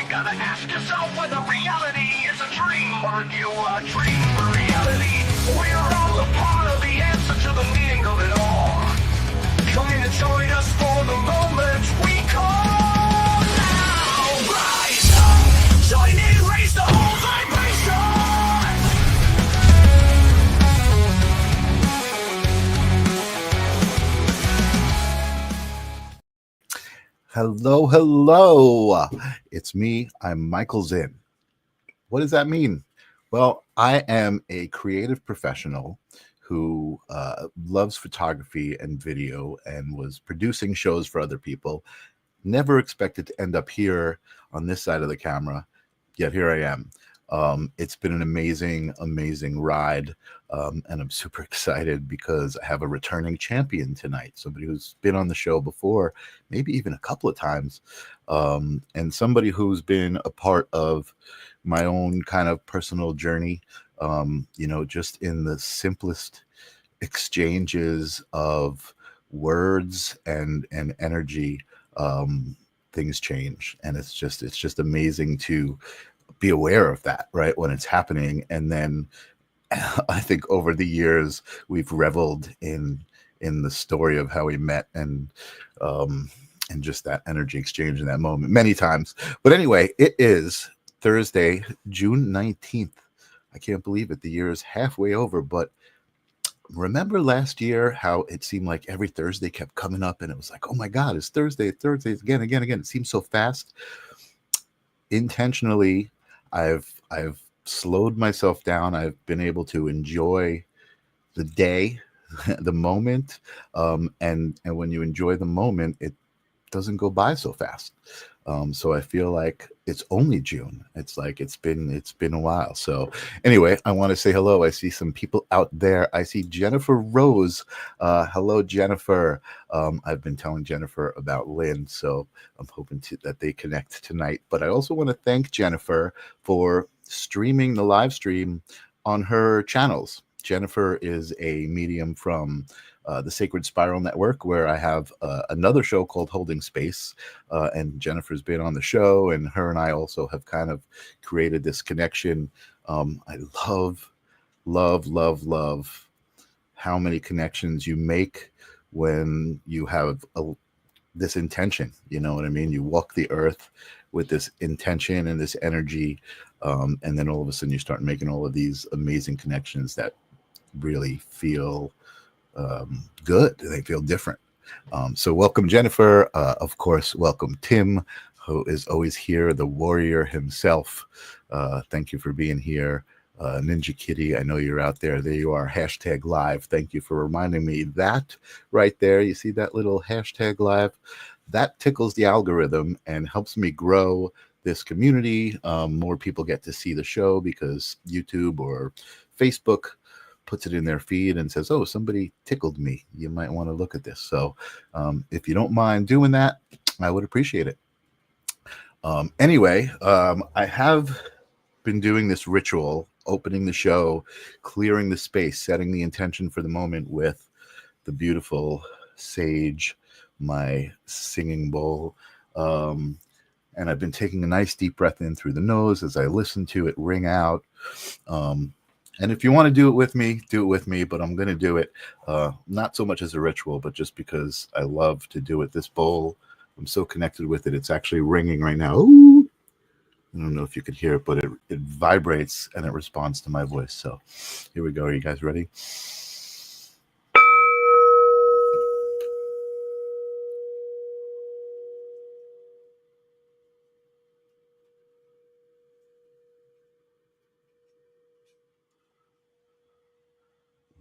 gotta ask yourself whether reality is a dream or you a dream for reality. We're all a part of the answer to the meaning of it all. Trying to join us for the moment we call now. Rise up, join in, raise the whole vibration. Hello, hello. It's me. I'm Michael Zinn. What does that mean? Well, I am a creative professional who loves photography and video and was producing shows for other people. Never expected to end up here on this side of the camera, yet here I am. It's been an amazing, amazing ride, and I'm super excited because I have a returning champion tonight, somebody who's been on the show before, maybe even a couple of times, and somebody who's been a part of my own kind of personal journey, just in the simplest exchanges of words and energy, things change, and it's just amazing to be aware of that, right, when it's happening. And then I think over the years we've reveled in the story of how we met and just that energy exchange in that moment many times. But anyway, it is Thursday, June 19th. I can't believe it. The year is halfway over. But remember last year how it seemed like every Thursday kept coming up and it was like, oh my God, it's Thursday, again. It seems so fast. Intentionally, I've slowed myself down. I've been able to enjoy the day, the moment, and when you enjoy the moment, it doesn't go by so fast. So I feel like it's only June. It's like it's been a while. So anyway, I want to say hello. I see some people out there. I see Jennifer Rose. Hello, Jennifer. I've been telling Jennifer about Lynne, so I'm hoping that they connect tonight. But I also want to thank Jennifer for streaming the live stream on her channels. Jennifer is a medium from the Sacred Spiral Network, where I have another show called Holding Space, and Jennifer's been on the show, and her and I also have kind of created this connection. I love how many connections you make when you have this intention. You know what I mean? You walk the earth with this intention and this energy, and then all of a sudden you start making all of these amazing connections that really feel good. They feel different. So welcome, Jennifer. Of course, welcome Tim, who is always here, the warrior himself. Thank you for being here. Ninja Kitty, I know you're out there. There you are, hashtag live. Thank you for reminding me that right there. You see that little hashtag live? That tickles the algorithm and helps me grow this community. More people get to see the show because YouTube or Facebook puts it in their feed and says, oh, somebody tickled me. You might want to look at this. So if you don't mind doing that, I would appreciate it. Anyway, I have been doing this ritual, opening the show, clearing the space, setting the intention for the moment with the beautiful sage, my singing bowl. And I've been taking a nice deep breath in through the nose as I listen to it ring out. And if you want to do it with me, but I'm going to do it not so much as a ritual, but just because I love to do it. This bowl, I'm so connected with it. It's actually ringing right now. Ooh. I don't know if you could hear it, but it vibrates and it responds to my voice. So here we go. Are you guys ready?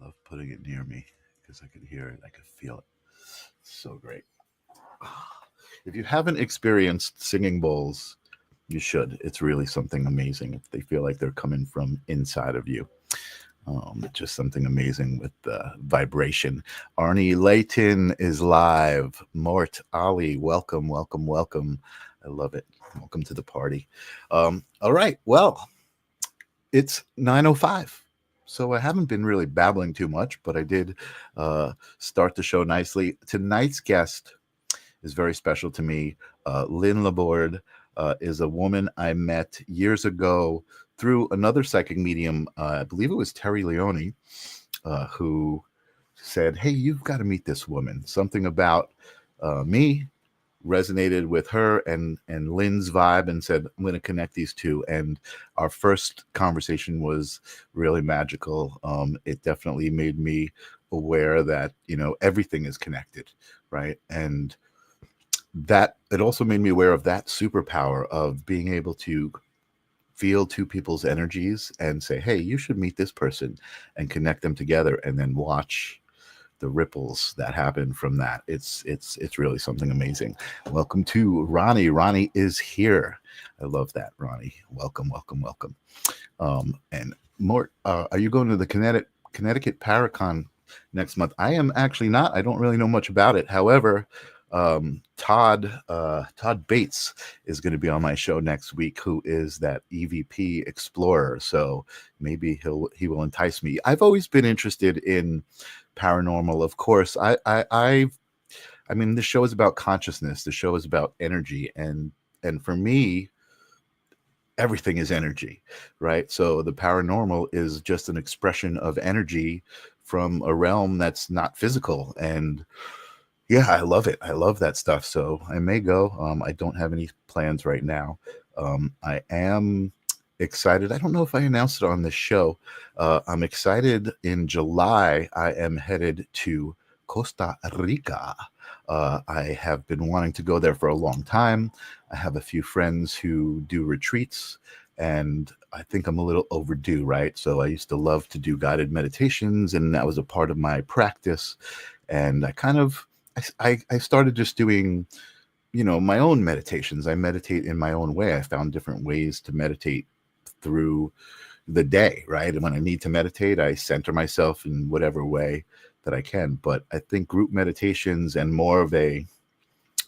Love putting it near me because I could hear it. I could feel it. So great. If you haven't experienced singing bowls, you should. It's really something amazing. If they feel like they're coming from inside of you. Just something amazing with the vibration. Arnie Layton is live. Mort Ali, welcome. I love it. Welcome to the party. All right. Well, it's 9:05. So I haven't been really babbling too much, but I did start the show nicely. Tonight's guest is very special to me. Lynn LaBorde is a woman I met years ago through another psychic medium. I believe it was Terry Leone, who said, "Hey, you've got to meet this woman. Something about me resonated with her and Lynn's vibe, and said, I'm going to connect these two." And our first conversation was really magical. It definitely made me aware that, you know, everything is connected, right? And that it also made me aware of that superpower of being able to feel two people's energies and say, hey, you should meet this person, and connect them together, and then watch the ripples that happen from that. It's really something amazing. Welcome to Ronnie. Ronnie is here. I love that, Ronnie. Welcome, welcome, welcome. And Mort, are you going to the Connecticut Paracon next month? I am actually not. I don't really know much about it. However, Todd Bates is going to be on my show next week, who is that EVP explorer. So maybe he will entice me. I've always been interested in paranormal. Of course, I mean, the show is about consciousness. The show is about energy, and for me, everything is energy, right? So the paranormal is just an expression of energy from a realm that's not physical. And yeah, I love it. I love that stuff. So I may go. I don't have any plans right now. I am excited. I don't know if I announced it on this show. I'm excited. In July, I am headed to Costa Rica. I have been wanting to go there for a long time. I have a few friends who do retreats, and I think I'm a little overdue, right? So I used to love to do guided meditations, and that was a part of my practice. And I started just doing, you know, my own meditations. I meditate in my own way. I found different ways to meditate through the day, right? And when I need to meditate, I center myself in whatever way that I can. But I think group meditations and more of a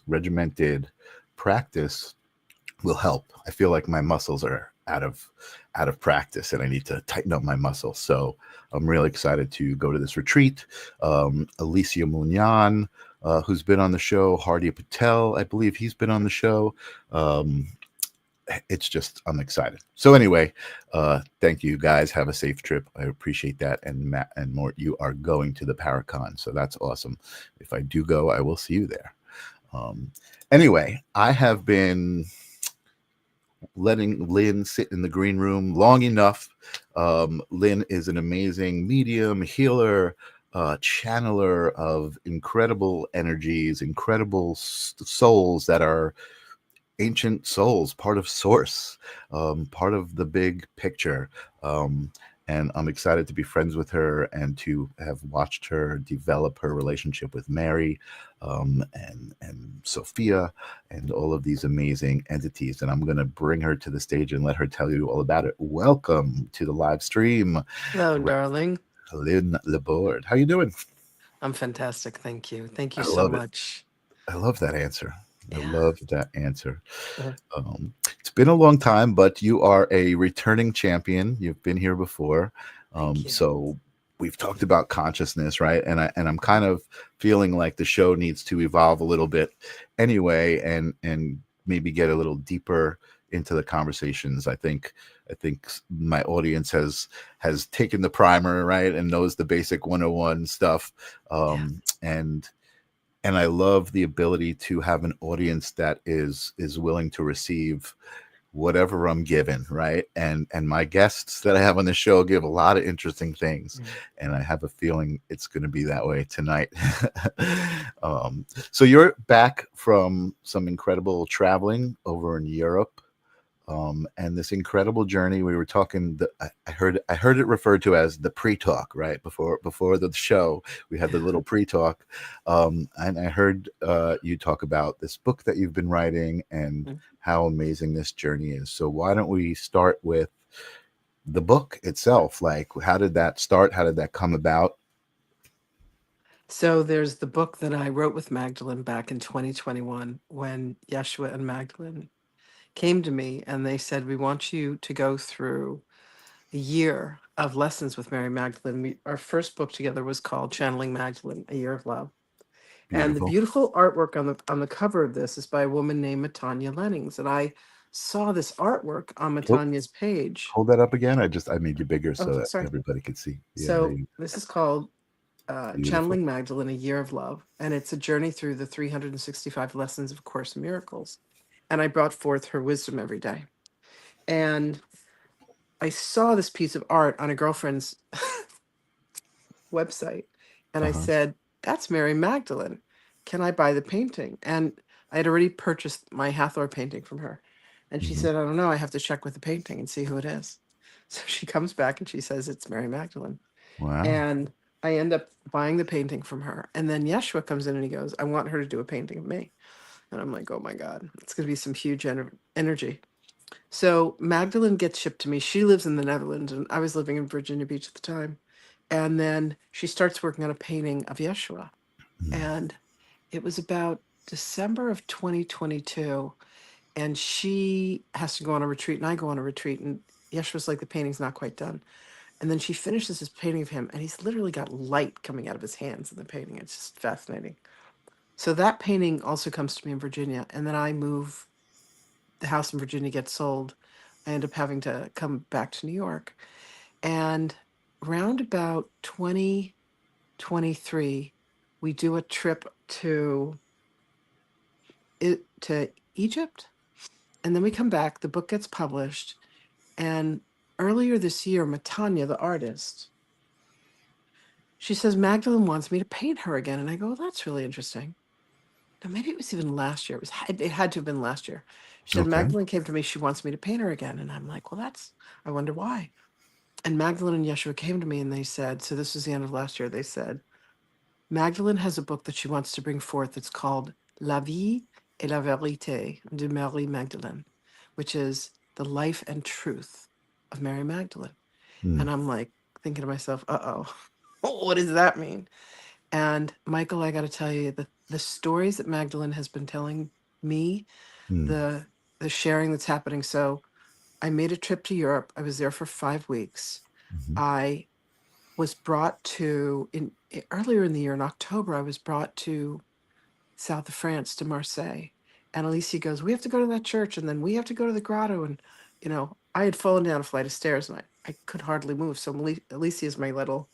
regimented practice will help. I feel like my muscles are out of practice, and I need to tighten up my muscles. So I'm really excited to go to this retreat. Alicia Munyan, who's been on the show, Hardy Patel, I believe he's been on the show. It's just, I'm excited. So anyway, thank you guys. Have a safe trip. I appreciate that. And Matt and Mort, you are going to the Paracon, so that's awesome. If I do go, I will see you there. Anyway, I have been letting Lynn sit in the green room long enough. Lynn is an amazing medium, healer, channeler of incredible energies, incredible souls that are ancient souls, part of source, part of the big picture. And I'm excited to be friends with her and to have watched her develop her relationship with Mary, and Sophia, and all of these amazing entities. And I'm going to bring her to the stage and let her tell you all about it. Welcome to the live stream. Hello, darling. Lynn LaBorde. How you doing? I'm fantastic. Thank you. Thank you I so love it. much. I love that answer. I Yeah. love that answer. Uh, It's been a long time, but you are a returning champion. You've been here before. Thank you. So we've talked about consciousness, right? And I'm kind of feeling like the show needs to evolve a little bit anyway, and maybe get a little deeper into the conversations. I think my audience has taken the primer, right, and knows the basic 101 stuff. And I love the ability to have an audience that is willing to receive whatever I'm given, right? And my guests that I have on the show give a lot of interesting things, and I have a feeling it's going to be that way tonight. So you're back from some incredible traveling over in Europe. And this incredible journey. We were talking. I heard it referred to as the pre-talk, right before the show. We had the little pre-talk, and I heard you talk about this book that you've been writing and how amazing this journey is. So why don't we start with the book itself? Like, how did that start? How did that come about? So there's the book that I wrote with Magdalene back in 2021 when Yeshua and Magdalene came to me and they said, we want you to go through a year of lessons with Mary Magdalene. Our first book together was called Channeling Magdalene, A Year of Love. Beautiful. And the beautiful artwork on the cover of this is by a woman named Matanya Lennings. And I saw this artwork on Hold, Matanya's page. hold that up again. I made you bigger Oh, so that sorry. everybody could see. Yeah, there So you this is called beautiful. Channeling Magdalene, A Year of Love. And it's a journey through the 365 lessons of Course in Miracles. And I brought forth her wisdom every day. And I saw this piece of art on a girlfriend's website. And I Uh-huh. said, that's Mary Magdalene. Can I buy the painting? And I had already purchased my Hathor painting from her. And she Mhm. said, I don't know. I have to check with the painting and see who it is. So she comes back and she says, it's Mary Magdalene. Wow. And I end up buying the painting from her. And then Yeshua comes in and he goes, I want her to do a painting of me. And I'm like, oh my God, it's going to be some huge energy. So Magdalene gets shipped to me. She lives in the Netherlands and I was living in Virginia Beach at the time. And then she starts working on a painting of Yeshua. Mm. And it was about December of 2022. And she has to go on a retreat and I go on a retreat. And Yeshua's like, the painting's not quite done. And then she finishes this painting of him, and he's literally got light coming out of his hands in the painting. It's just fascinating. So that painting also comes to me in Virginia. And then I move, the house in Virginia gets sold. I end up having to come back to New York. And round about 2023, we do a trip to Egypt. And then we come back, the book gets published. And earlier this year, Matanya, the artist, she says, Magdalene wants me to paint her again. And I go, well, that's really interesting. No, maybe it was even last year. It had to have been last year. She said, Okay. Magdalene came to me. She wants me to paint her again. And I'm like, well, I wonder why. And Magdalene and Yeshua came to me and they said, so this was the end of last year. They said, Magdalene has a book that she wants to bring forth. It's called La vie et la vérité de Marie Magdalene, which is the life and truth of Mary Magdalene. Mm. And I'm like thinking to myself, uh-oh, what does that mean? And Michael, I got to tell you, the stories that Magdalene has been telling me, Mm. the sharing that's happening. So I made a trip to Europe. I was there for 5 weeks. Mhm. I was brought to earlier in the year in October. I was brought to south of France to Marseille, and Alicia goes, "We have to go to that church, and then we have to go to the grotto." And I had fallen down a flight of stairs, and I could hardly move. So Alicia is my little,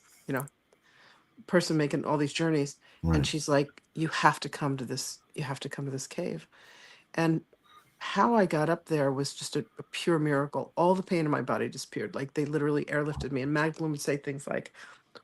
person making all these journeys. And Right. she's like, you have to come to this. You have to come to this cave. And how I got up there was just a pure miracle. All the pain in my body disappeared. Like they literally airlifted me. And Magdalene would say things like,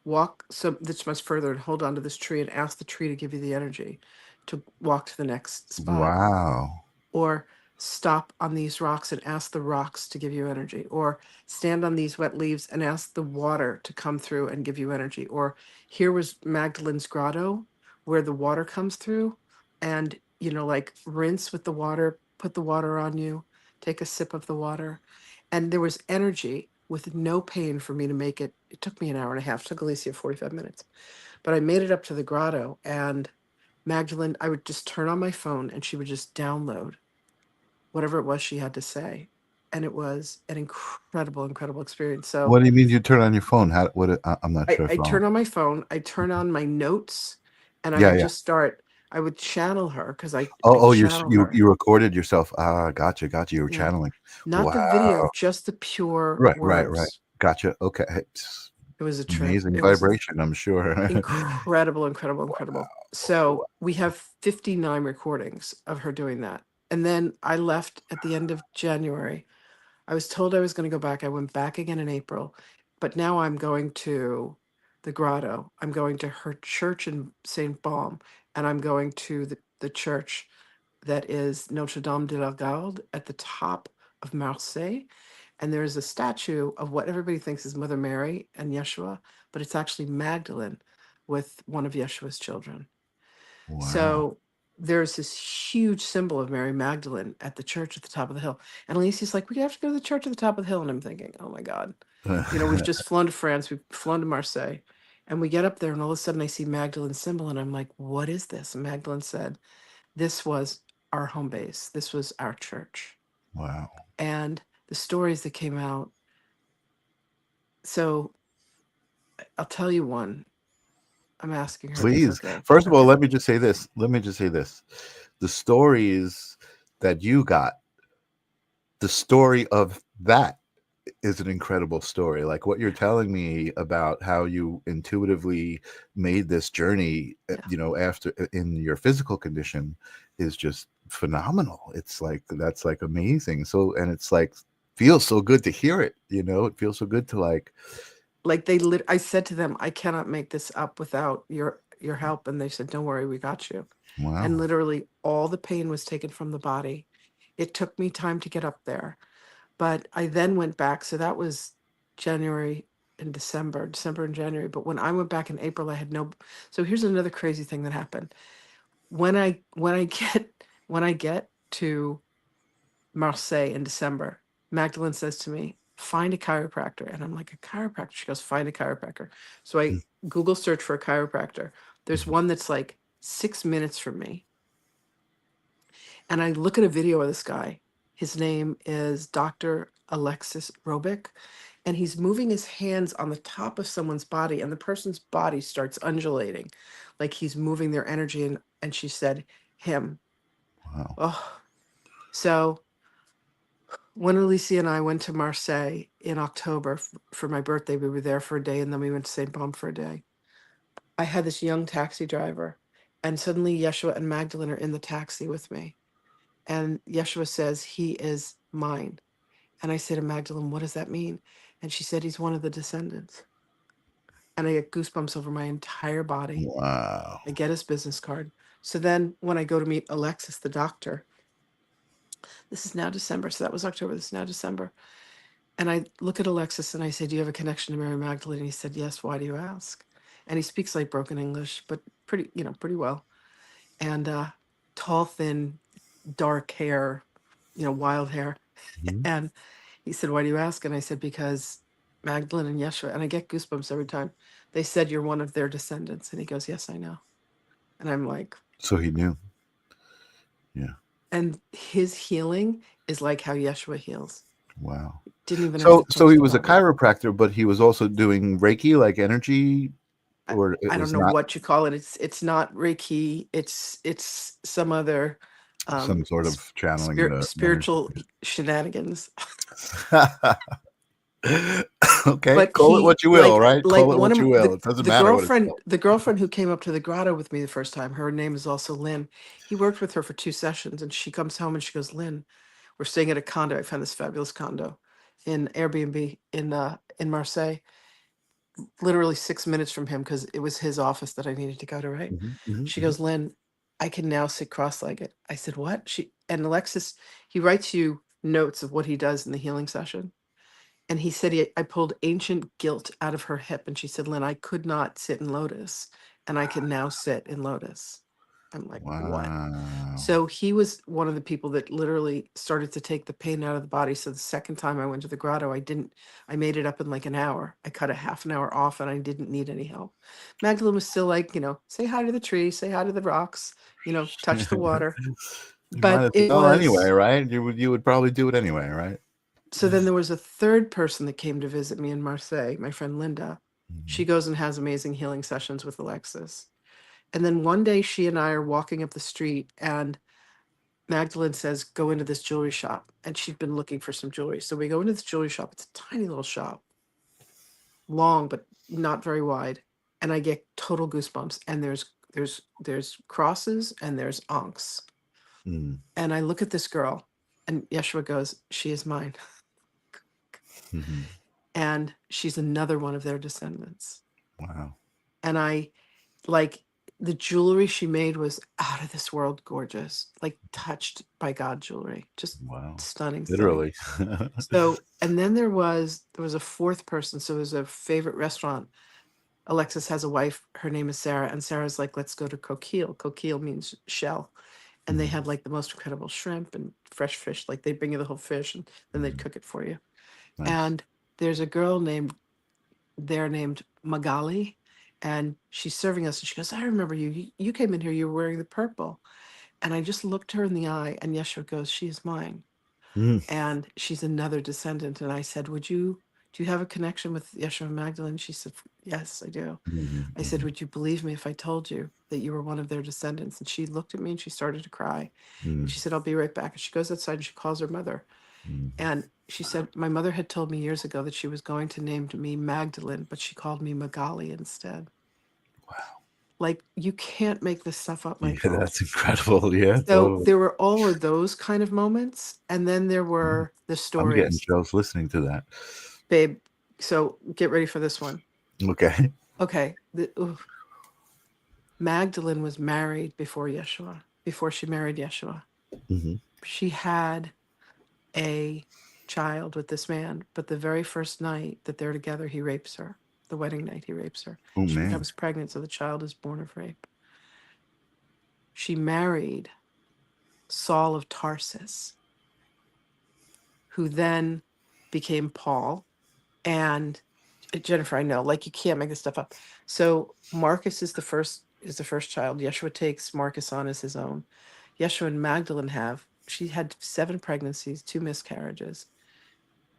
walk so this much further and hold on to this tree and ask the tree to give you the energy to walk to the next spot. Wow. Or stop on these rocks and ask the rocks to give you energy, or stand on these wet leaves and ask the water to come through and give you energy. Or here was Magdalene's grotto where the water comes through, and like rinse with the water, put the water on you, take a sip of the water, and there was energy with no pain for me to make it. It took me an hour and a half, took Alicia 45 minutes, but I made it up to the grotto. And Magdalene, I would just turn on my phone and she would just download whatever it was she had to say. And it was an incredible, incredible experience. So What do you mean you turn on your phone? How? What? I'm not sure. I turn on my phone, I turn on my notes, and I Yeah, would yeah. just start, I would channel her because I Oh, channel her. you recorded yourself. Ah, gotcha. You were Yeah. channeling. Not the video, Wow. just the pure Right. words. Gotcha. Okay. It was a trip. Amazing It was vibration, I'm sure. incredible, incredible, incredible. So we have 59 recordings of her doing that. And then I left at the end of January. I was told I was going to go back. I went back again in April, but now I'm going to the grotto. I'm going to her church in St. Baume, and I'm going to the church that is Notre Dame de la Garde at the top of Marseille. And there's a statue of what everybody thinks is Mother Mary and Yeshua, but it's actually Magdalene with one of Yeshua's children. Wow. So there's this huge symbol of Mary Magdalene at the church at the top of the hill. And Alicia's like, we have to go to the church at the top of the hill. And I'm thinking, oh my God, we've just flown to France, we've flown to Marseille. And we get up there and all of a sudden I see Magdalene's symbol and I'm like, what is this? And Magdalene said, this was our home base. This was our church. Wow. And the stories that came out. So I'll tell you one. I'm asking her. Please. Okay. First of all, let me just say this. The stories that you got the story of that is an incredible story. Like what you're telling me about how you intuitively made this journey, after in your physical condition is just phenomenal. It's like, that's like amazing. So, and it's like, feels so good to hear it, it feels so good to like I said to them, I cannot make this up without your help. And they said, don't worry, we got you. wow. And literally all the pain was taken from the body. It took me time to get up there, but I then went back. So that was January and December and January. But when I went back in April, I had no. So here's another crazy thing that happened. When I get to Marseille in December, Magdalene says to me, find a chiropractor. And I'm like, a chiropractor? She goes, find a chiropractor. So I Google search for a chiropractor. There's one that's like 6 minutes from me. And I look at a video of this guy. His name is Dr. Alexis Robick. And he's moving his hands on the top of someone's body, and the person's body starts undulating, like he's moving their energy. And she said, him. Wow. Oh, so when Alicia and I went to Marseille in October for my birthday, we were there for a day, and then we went to St. Baume for a day. I had this young taxi driver, and suddenly Yeshua and Magdalene are in the taxi with me. And Yeshua says, he is mine. And I said to Magdalene, what does that mean? And she said, he's one of the descendants. And I get goosebumps over my entire body. Wow. I get his business card. So then when I go to meet Alexis, the doctor, this is now December. So that was October. This is now December. And I look at Alexis and I say, do you have a connection to Mary Magdalene? And he said, yes. Why do you ask? And he speaks like broken English, but pretty well. And tall, thin, dark hair, wild hair. Mhm. And he said, why do you ask? And I said, because Magdalene and Yeshua, and I get goosebumps every time, they said you're one of their descendants. And he goes, yes, I know. And I'm like, So he knew. Yeah. and his healing is like how Yeshua heals. Wow. Didn't even have So to so touch he the was a body. chiropractor, but he was also doing Reiki, like energy, or it I was don't know not what you call it. It's not Reiki. It's some other some sort of channeling the spiritual shenanigans. Okay, But call it he what you will, right? like Call it one what of you will. It doesn't matter what it's called. the girlfriend who came up to the grotto with me the first time, her name is also Lynn. He worked with her for 2 sessions, and she comes home and she goes, Lynn, we're staying at a condo. I found this fabulous condo in Airbnb in Marseille, literally 6 minutes from him, because it was his office that I needed to go to, right? Mhm, mhm, She mhm. goes, Lynn, I can now sit cross-legged. I said, what? And Alexis, he writes you notes of what he does in the healing session. And he said, I pulled ancient guilt out of her hip. And she said, Lynn, I could not sit in lotus, and I can now sit in lotus. I'm like, what? Wow. So he was one of the people that literally started to take the pain out of the body. So the second time I went to the grotto, I made it up in like an hour. I cut a half an hour off, and I didn't need any help. Magdalene was still like, say hi to the tree, say hi to the rocks, touch the water. You might But as it well anyway, was, right? You would probably do it anyway, right? so then there was a third person that came to visit me in Marseille, my friend Linda. Mhm, She goes and has amazing healing sessions with Alexis. And then one day she and I are walking up the street, and Magdalene says, go into this jewelry shop. And she'd been looking for some jewelry. So we go into this jewelry shop. It's a tiny little shop, long, but not very wide. And I get total goosebumps. And there's crosses and there's ankhs. mm, And I look at this girl, and Yeshua goes, she is mine. mhm. And she's another one of their descendants. Wow. And I like, the jewelry she made was out of this world gorgeous, like touched by God jewelry, just Wow. stunning. Literally. So, and then there was a fourth person. So there's a favorite restaurant. Alexis has a wife, her name is Sarah, and Sarah's like, let's go to coquille. Coquille means shell. And they Mhm, have like the most incredible shrimp and fresh fish. Like they bring you the whole fish, and then they'd mhm. cook it for you. Nice. And there's a girl named Magali, and she's serving us, and she goes, I remember you. You came in here, you were wearing the purple. And I just looked her in the eye, and Yeshua goes, she is mine. Mm, And she's another descendant. And I said, do you have a connection with Yeshua and Magdalene? She said, yes, I do. mhm, I said, mhm, would you believe me if I told you that you were one of their descendants? And she looked at me and she started to cry. And mm. she said, I'll be right back. And she goes outside and she calls her mother. And she said, my mother had told me years ago that she was going to name me Magdalene, but she called me Magali instead. Wow. Like, you can't make this stuff up, Yeah, Michael. that's incredible. Yeah, So totally. there were all of those kind of moments. And then there were the I'm getting stories. chills listening to that. Babe, so get ready for this one. Okay. Okay. Magdalene was married before she married Yeshua. Hmm. She had a child with this man, but the very first night that they're together, he rapes her. The wedding night, he rapes her. Oh She man. becomes pregnant, so the child is born of rape. She married Saul of Tarsus, who then became Paul. And Jennifer, I know, like, you can't make this stuff up. So Marcus is the first child. Yeshua takes Marcus on as his own. Yeshua and Magdalene she had 7 pregnancies, 2 miscarriages,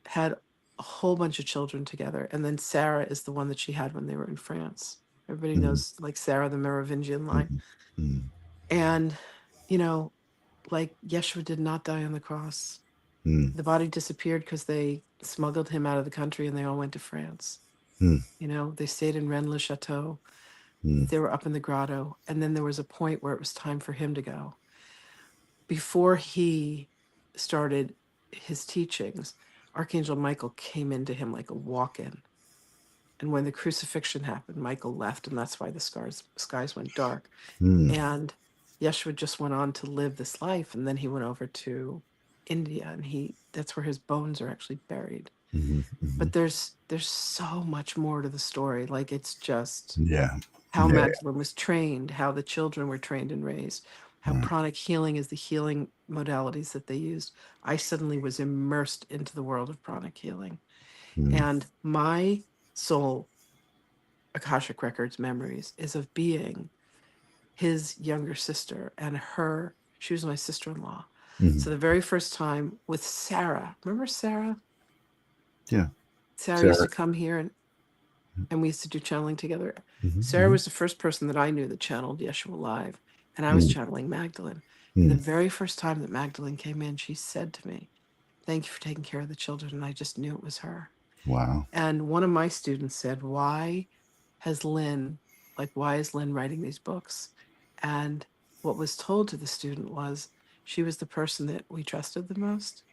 had a whole bunch of children together. And then Sarah is the one that she had when they were in France. Everybody knows, like, Sarah, the Merovingian line. Mm-hmm. And, like, Yeshua did not die on the cross. Mm-hmm. The body disappeared because they smuggled him out of the country and they all went to France. They stayed in Rennes le Chateau. They were up in the grotto. And then there was a point where it was time for him to go. Before he started his teachings, Archangel Michael came into him like a walk-in. And when the crucifixion happened, Michael left, and that's why the skies went dark. And Yeshua just went on to live this life, and then he went over to India, and that's where his bones are actually buried. But there's so much more to the story. Like, it's just how Magdalene was trained, how the children were trained and raised, how pranic healing is the healing modalities that they used. I suddenly was immersed into the world of pranic healing. And my soul Akashic Records memories is of being his younger sister, and she was my sister-in-law. So the very first time with Sarah, remember Sarah? Yeah. Sarah used to come here and we used to do channeling together. Sarah was the first person that I knew that channeled Yeshua live, and I was channeling Magdalene. And the very first time that Magdalene came in, she said to me, "Thank you for taking care of the children." And I just knew it was her. Wow. And one of my students said, why is Lynne writing these books? And what was told to the student was, she was the person that we trusted the most.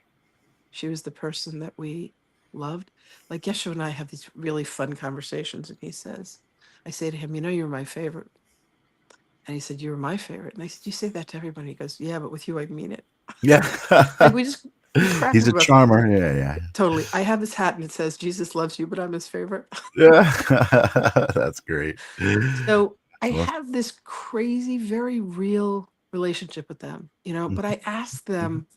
She was the person that we loved. Like, Yeshua and I have these really fun conversations, and I say to him, you're my favorite. And he said, "You were my favorite." And I said, "You say that to everybody." He goes, "Yeah, but with you, I mean it." Yeah. Like, we crack He's up a about charmer. Yeah. Totally. I have this hat and it says, "Jesus loves you, but I'm his favorite." Yeah. That's great. So I Well, have this crazy, very real relationship with them, but I ask them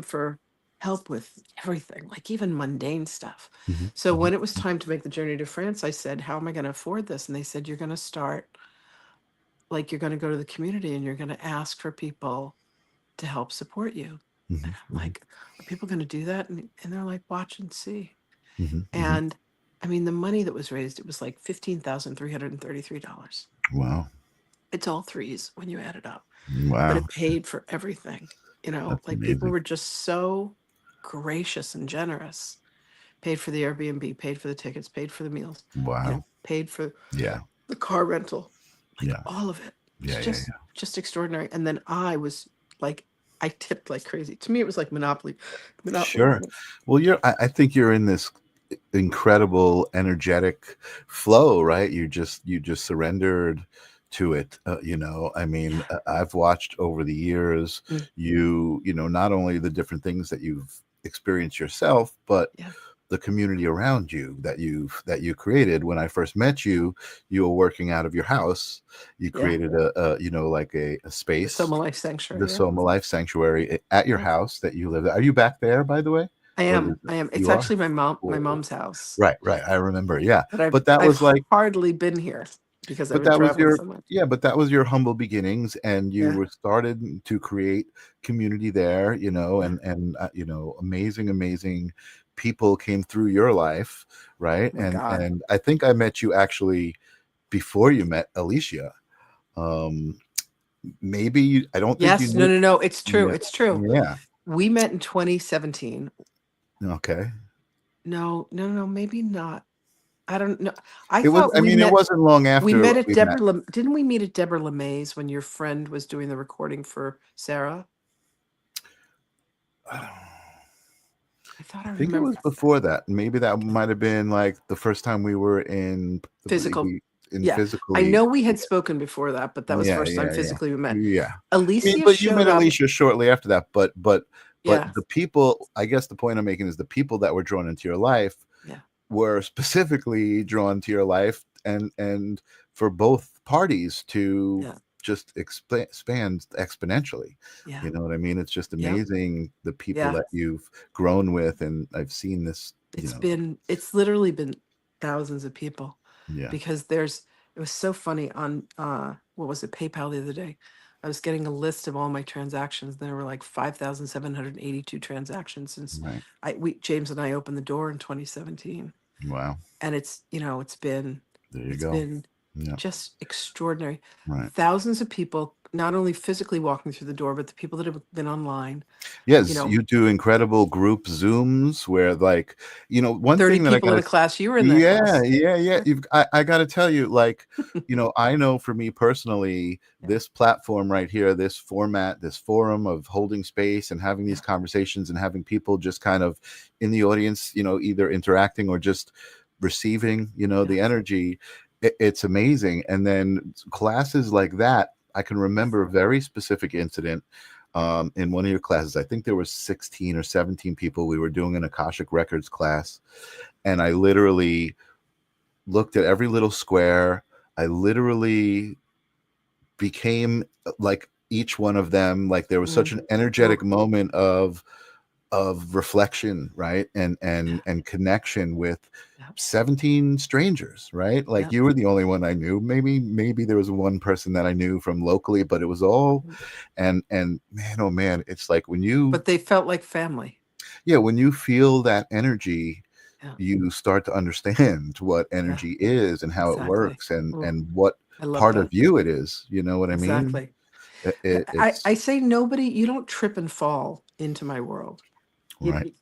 for help with everything, like even mundane stuff. So when it was time to make the journey to France, I said, "How am I going to afford this?" And they said, "You're going to start, like, you're going to go to the community and you're going to ask for people to help support you." And I'm like, "Are people going to do that?" And they're like, "Watch and see." And I mean, the money that was raised, it was like $15,333. Wow. It's all threes when you add it up. Wow. But it paid for everything. That's Like, people amazing. were just so gracious and generous. Paid for the Airbnb, paid for the tickets, paid for the meals, Wow. paid for Yeah. the car rental, like Yeah. all of it. It's Yeah. just extraordinary. And then I was like, I tipped like crazy. To me, it was like Monopoly. Sure. Well, I think you're in this incredible energetic flow, right? You just surrendered to it. I mean, I've watched over the years, not only the different things that you've experienced yourself, but the community around you that you created. When I first met you, you were working out of your house. You created like a space, the SohmaLife Sanctuary. the SohmaLife Sanctuary at your house that you live at. Are you back there, by the way? I am. It's You are? actually my mom's house. Right. I remember. Yeah. But that was like, hardly been here because I've but been that was traveling your, so much. but that was your humble beginnings, and you were started to create community there, and amazing people came through your life, right? Oh my God. And I think I met you actually before you met Alicia. Maybe I don't think you knew. No. It's true. Yeah. It's true. Yeah. We met in 2017. Okay. No, maybe not. I don't know. I It was, thought I we mean, it met. wasn't long We after met at we met. Deborah. Didn't we meet at Deborah LeMay's when your friend was doing the recording for Sarah? I thought I I think it remember was before that. Maybe that might have been like the first time we were in physical. in Yeah, I physically. know we had spoken before that, but that was the Yeah, first time yeah, yeah, physically we met. yeah. I mean, Alicia but you showed met up. Alicia shortly after that. But Yeah, the people, I guess the point I'm making is the people that were drawn into your life yeah, were specifically drawn to your life, and for both parties to yeah, just expand exponentially. yeah, You know what I mean? It's just yep, amazing the people yeah. that you've grown with, and I've seen this. You know, It's literally been thousands of people, yeah, because it was so funny on what was it, PayPal the other day. I was getting a list of all my transactions. There were like 5,782 transactions since right. James and I opened the door in 2017. Wow. And There you it's go. been Yeah. just extraordinary. Right. Thousands of people, not only physically walking through the door, but the people that have been online, Yes, you do incredible group Zooms where, like, one 30 thing that I people in gotta a class. You were in that yeah, class. yeah, yeah. I got to tell you, like, I know for me personally, Yeah, this platform right here, this format, this forum of holding space and having these yeah, conversations and having people just kind of in the audience, either interacting or just receiving, yeah, the energy, it's amazing. And then classes like that, I can remember a very specific incident in one of your classes. I think there were 16 or 17 people. We were doing an Akashic Records class, and I literally looked at every little square. I literally became like each one of them. Like there was such an energetic oh, moment of reflection, right? yeah, And connection with yeah, 17 strangers, right? Like yeah. you were the only one I knew. Maybe there was one person that I knew from locally, but it was all, and man, oh man, it's like when you, But they felt like family. yeah, when you feel that energy, Yeah, you start to understand what yeah, energy is and how it exactly. works, and Oh, what I love part of that. you it is. You know what I mean? Exactly. I It's say you don't trip and fall into my world. right.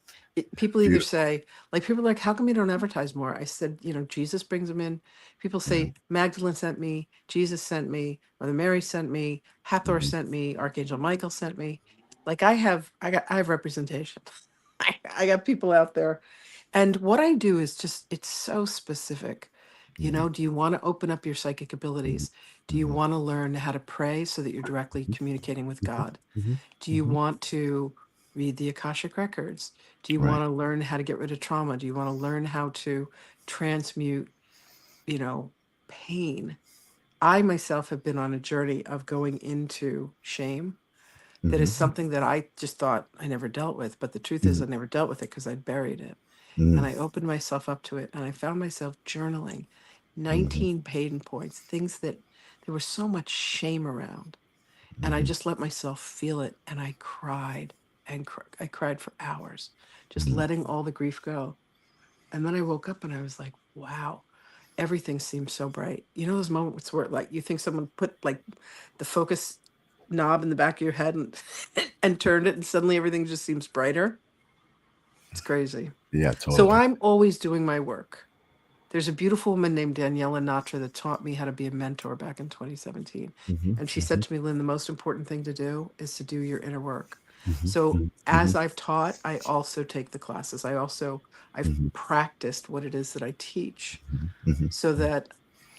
People either Beautiful. say, like, people are like, how come you don't advertise more? I said, Jesus brings them in. People Yeah. say, Magdalene sent me, Jesus sent me, Mother Mary sent me, Hathor Mhm. sent me, Archangel Michael sent me. Like, I have representation. I got people out there. And what I do is just, it's so specific. Mhm. Do you want to open up your psychic Mhm. abilities? Do you Mhm. want to learn how to pray so that you're directly communicating with Mhm. God? Mhm. Do you Mhm. want to read the Akashic records? Do you Right. want to learn how to get rid of trauma? Do you want to learn how to transmute, you know, pain? I myself have been on a journey of going into shame. That is Mhm. something that I just thought I never dealt with. But the truth is, Mhm. I never dealt with it because I'd buried it. And Mhm. I opened myself up to it, and I found myself journaling Mhm. 19 pain points, things that there was so much shame around. And I Mhm. just let myself feel it. And I cried and I cried for hours, just Mhm. letting all the grief go. And then I woke up and I was like, wow, everything seems so bright. You know, those moments where, like, you think someone put like the focus knob in the back of your head and and turned it, and suddenly everything just seems brighter. It's crazy. Yeah, So totally. I'm always doing my work. There's a beautiful woman named Daniela Natra that taught me how to be a mentor back in 2017. Mhm. And she said Mhm. to me, Lynn, the most important thing to do is to do your inner work. Mhm. So Mhm. as Mhm. I've taught, I also take the classes. I've Mhm. practiced what it is that I teach, Mhm. Mhm. so that,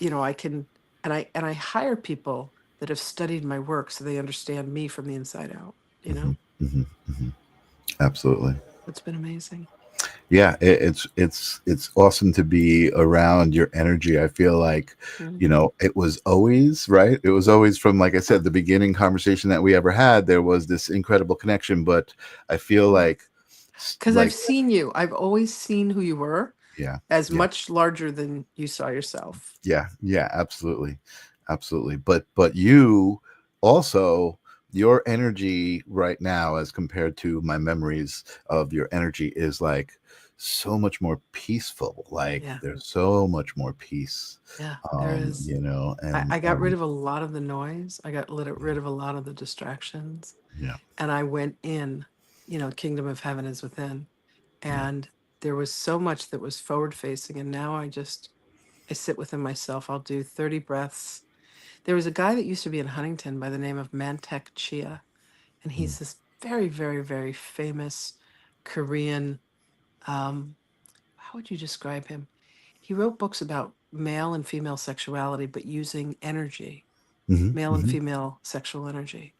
I can, and I hire people that have studied my work so they understand me from the inside out, Mhm. Mhm. Mhm. Absolutely. It's been amazing. Yeah, it's awesome to be around your energy. I feel like, Mhm. it was always right. It was always from, like I said, the beginning conversation that we ever had. There was this incredible connection, but I feel like, Because I've seen you. I've always seen who you were yeah, as yeah, much larger than you saw yourself. yeah, yeah, absolutely, absolutely. But you also, your energy right now, as compared to my memories of your energy, is like so much more peaceful. Like Yeah. there's so much more peace, Yeah, there is. I got rid and of a lot of the noise. I got rid of a lot of the distractions. yeah. And I went in. kingdom of heaven is within. And there was so much that was forward facing. And now I sit within myself. I'll do 30 breaths. There was a guy that used to be in Huntington by the name of Mantek Chia. And he's this very, very, very famous Korean, how would you describe him? He wrote books about male and female sexuality, but using energy, male and female sexual energy.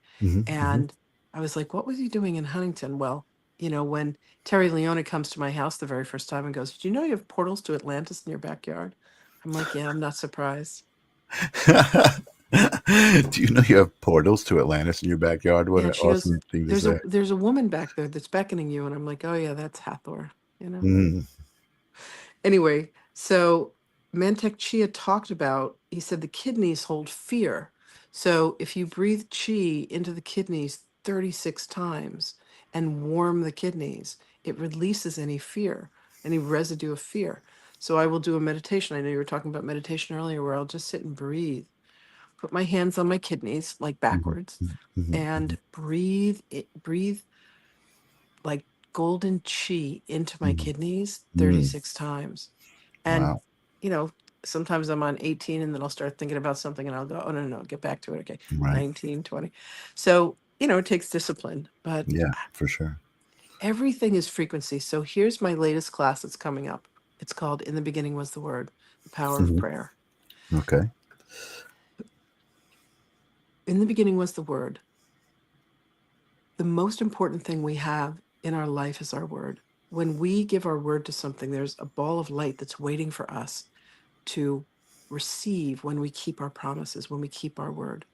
And I was like, what was he doing in Huntington? Well, when Terry Leone comes to my house the very first time and goes, "Do you know you have portals to Atlantis in your backyard?" I'm like, yeah, I'm not surprised. Do you know you have portals to Atlantis in your backyard? What Yeah, an and she goes, awesome thing to say. there's a woman back there that's beckoning you. And I'm like, oh yeah, that's Hathor, Mm. Anyway, so Mantek Chia talked about, he said the kidneys hold fear. So if you breathe chi into the kidneys 36 times and warm the kidneys, it releases any fear, any residue of fear. So I will do a meditation. I know you were talking about meditation earlier, where I'll just sit and breathe, put my hands on my kidneys, like backwards, and breathe like golden chi into my kidneys 36 times. And, Wow. you know, sometimes I'm on 18 and then I'll start thinking about something and I'll go, oh, no, get back to it. Okay. Right. 19, 20. So, it takes discipline, but Yeah, for sure. everything is frequency. So here's my latest class that's coming up. It's called In the Beginning Was the Word, the Power of Prayer. Okay. In the beginning was the Word. The most important thing we have in our life is our word. When we give our word to something, there's a ball of light that's waiting for us to receive when we keep our promises, when we keep our word.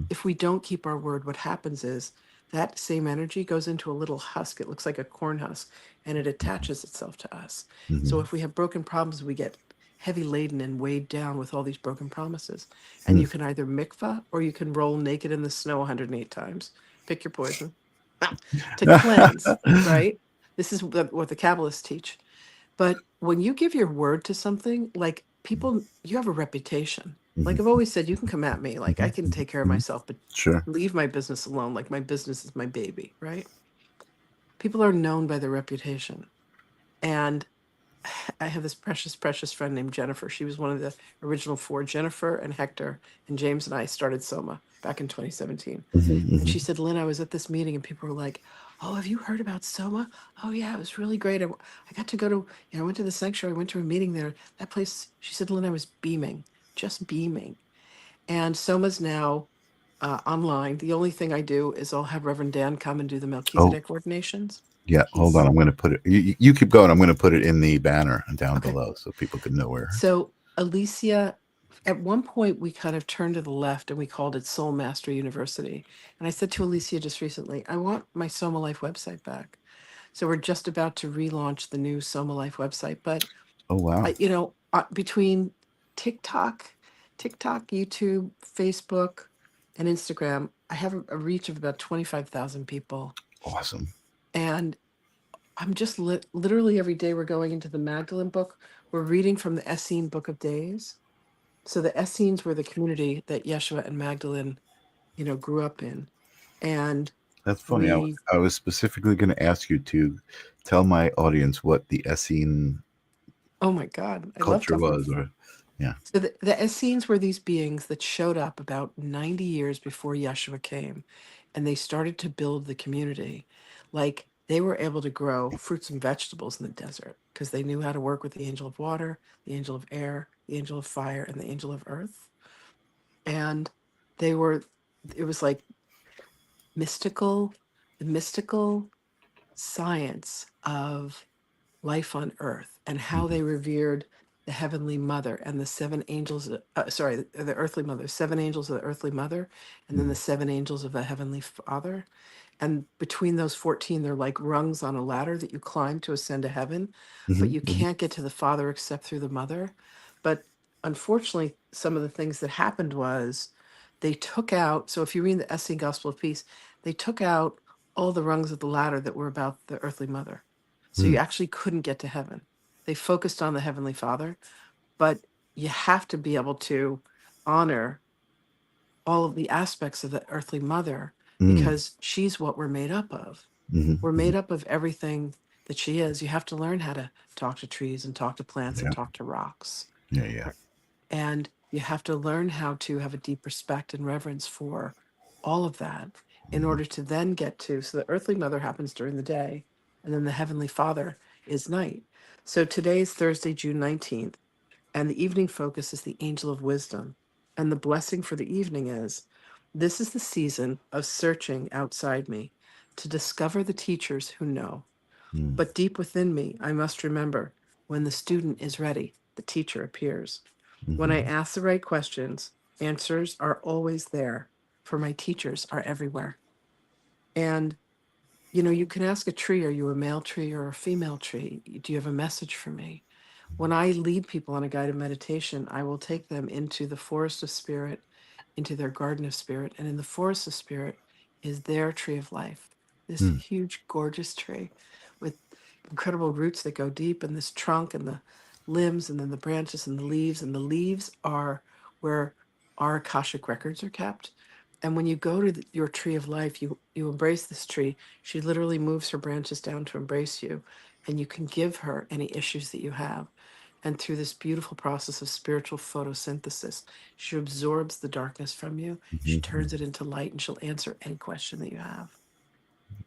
If we don't keep our word, what happens is that same energy goes into a little husk. It looks like a corn husk, and it attaches itself to us. So if we have broken promises, we get heavy laden and weighed down with all these broken promises. And you can either mikvah or you can roll naked in the snow 108 times. Pick your poison. To cleanse, right? This is what the Kabbalists teach. But when you give your word to something, like people, you have a reputation. Like I've always said, you can come at me, like I can take care of myself, but Sure. leave my business alone. Like my business is my baby, right? People are known by their reputation. And I have this precious, precious friend named Jennifer. She was one of the original four. Jennifer and Hector and James and I started Soma back in 2017. And she said, Lynn, I was at this meeting and people were like, oh, have you heard about Soma? Oh, yeah, it was really great. I got to go to, I went to the sanctuary. I went to a meeting there. That place, she said, Lynn, I was beaming, just beaming. And Soma's now online. The only thing I do is I'll have Reverend Dan come and do the Melchizedek ordinations. Yeah, hold on. I'm going to put it. You keep going. I'm going to put it in the banner down Okay. below so people can know where. So Alicia, at one point we kind of turned to the left and we called it Soul Master University. And I said to Alicia just recently, I want my SohmaLife website back. So we're just about to relaunch the new SohmaLife website. But Oh, wow. between TikTok, YouTube, Facebook, and Instagram, I have a reach of about 25,000 people. Awesome. And I'm just literally every day we're going into the Magdalene book. We're reading from the Essene Book of Days. So the Essenes were the community that Yeshua and Magdalene, grew up in. And That's funny. I was specifically going to ask you to tell my audience what the Essene oh my God, I love culture talking. was. Or yeah. So the Essenes were these beings that showed up about 90 years before Yeshua came, and they started to build the community. Like they were able to grow fruits and vegetables in the desert because they knew how to work with the angel of water, the angel of air, the angel of fire, and the angel of earth. And it was like the mystical science of life on earth and how they revered the heavenly mother and the seven angels, the earthly mother, seven angels of the earthly mother, and then the seven angels of the heavenly father. And between those 14, they're like rungs on a ladder that you climb to ascend to heaven, but you can't get to the father except through the mother. But unfortunately, some of the things that happened was they took out, so if you read the Essene Gospel of Peace, they took out all the rungs of the ladder that were about the earthly mother. So you actually couldn't get to heaven. They focused on the Heavenly Father, but you have to be able to honor all of the aspects of the earthly mother because she's what we're made up of. We're Mm-hmm. made up of everything that she is. You have to learn how to talk to trees and talk to plants and Yeah. talk to rocks. Yeah. Yeah. And you have to learn how to have a deep respect and reverence for all of that in Mm-hmm. order to then get to, so the earthly mother happens during the day, and then the heavenly father is night. So today is Thursday, June 19th, and the evening focus is the angel of wisdom. And the blessing for the evening is this is the season of searching outside me to discover the teachers who know. Mm-hmm. But deep within me, I must remember when the student is ready, the teacher appears. When I Mm-hmm. ask the right questions, answers are always there, for my teachers are everywhere. And, you can ask a tree, are you a male tree or a female tree? Do you have a message for me? When I lead people on a guided meditation, I will take them into the forest of spirit, into their garden of spirit. And in the forest of spirit is their tree of life, this Mm-hmm. huge, gorgeous tree with incredible roots that go deep, and this trunk and the limbs, and then the branches and the leaves. And the leaves are where our Akashic records are kept. And when you go to your tree of life, you embrace this tree. She literally moves her branches down to embrace you, and you can give her any issues that you have. And through this beautiful process of spiritual photosynthesis, she absorbs the darkness from you. She Mm-hmm. turns it into light, and she'll answer any question that you have.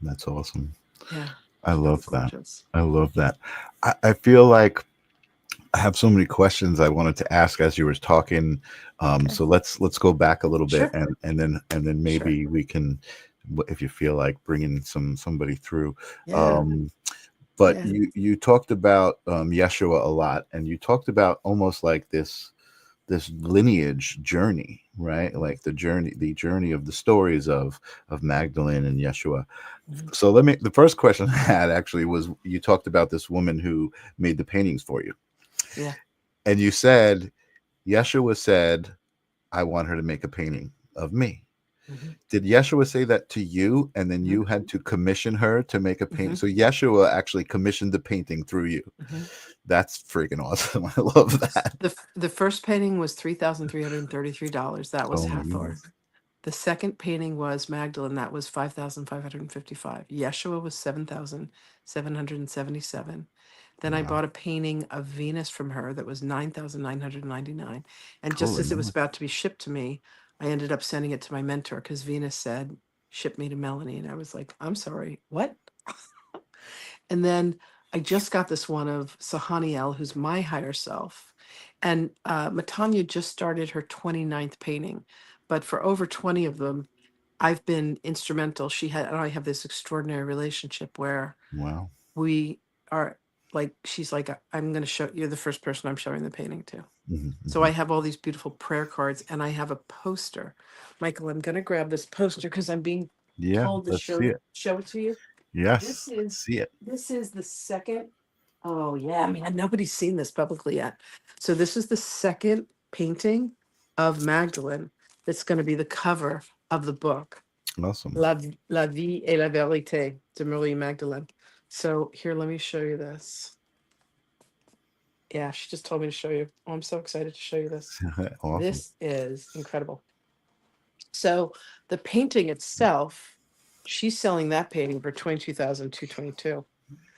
That's awesome. Yeah, I so love that. gorgeous. I love that. I feel like I have so many questions I wanted to ask as you were talking. Okay. So let's go back a little bit, Sure. and then Sure. maybe we can, if you feel like bringing somebody through. Yeah. Um, but Yeah. you talked about Yeshua a lot, and you talked about almost like this lineage journey, right? Like the journey of the stories of Magdalene and Yeshua. Mhm. So the first question I had actually was, you talked about this woman who made the paintings for you, Yeah. and you said Yeshua said, I want her to make a painting of me. Hmm. Did Yeshua say that to you, and then Hmm. you had to commission her to make a painting? Hmm. So Yeshua actually commissioned the painting through you. Hmm. That's freaking awesome. I love that. The first painting was $3,333. That was Oh my Hathor. goodness. The second painting was Magdalene. That was 5,555. Yeshua was 7,777. Then I Wow. bought a painting of Venus from her that was 9,999. And just Holy as it was moly. about to be shipped to me, I ended up sending it to my mentor because Venus said, "Ship me to Melanie." And I was like, "I'm sorry, what?" And then I just got this one of Sahaniel, who's my higher self. And Matanya just started her 29th painting. But for over 20 of them, I've been instrumental. She had, and I have this extraordinary relationship where Wow. we are like, she's like, I'm going to show you're the first person I'm showing the painting to. Hmm. So Hmm. I have all these beautiful prayer cards, and I have a poster. Michael, I'm going to grab this poster because I'm being Yeah, told to let's see it. show it to you. This Yes, let's is see it. this is the second. Oh yeah, man, nobody's seen this publicly yet. So this is the second painting of Magdalene that's going to be the cover of the book. Awesome. La vie et la vérité de Marie Magdalene. So here, let me show you this. Yeah, she just told me to show you. Oh, I'm so excited to show you this. Awesome. This is incredible. So the painting itself, she's selling that painting for 22,222.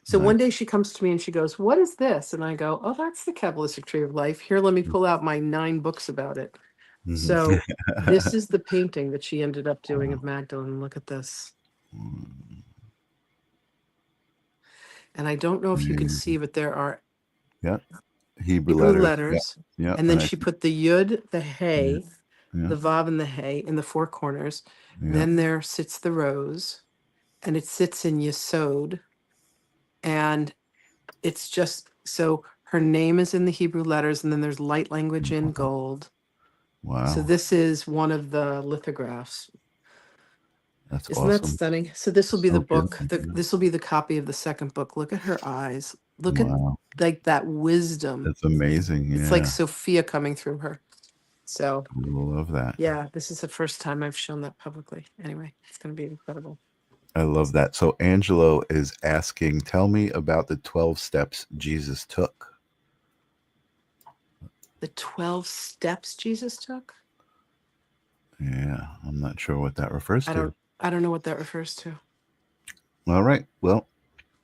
So Nice. one day she comes to me and she goes, "What is this?" And I go, "Oh, that's the Kabbalistic Tree of Life. Here, let me pull out my 9 books about it." Mhm. So this is the painting that she ended up doing Wow. of Magdalene. Look at this. Mm, And I don't know if you can see, amazing. but there are Yeah. Hebrew Hebrew letters. Yeah. letters. Yeah. And then And I she think, put the Yud, the yeah. Hey, Yeah. the Vav, and the Hey in the 4 corners. Yeah. Then there sits the rose, and it sits in Yesod. And it's just so her name is in the Hebrew letters, and then there's light language in Wow. gold. So Wow. this is one of the lithographs. That's Isn't that awesome. stunning? So this will be the So book. beautiful. Yeah. This will be the copy of the second book. Look at her eyes. Look at Wow. like that wisdom. That's amazing. It's like Yeah. Sophia coming through her. So I love that. yeah, this is the first time I've shown that publicly. Anyway, it's going to be incredible. I love that. So Angelo is asking, tell me about the 12 steps Jesus took. The 12 steps Jesus took. Yeah. I'm not sure what that refers I to. don't. I don't know what that refers to. All right. Well,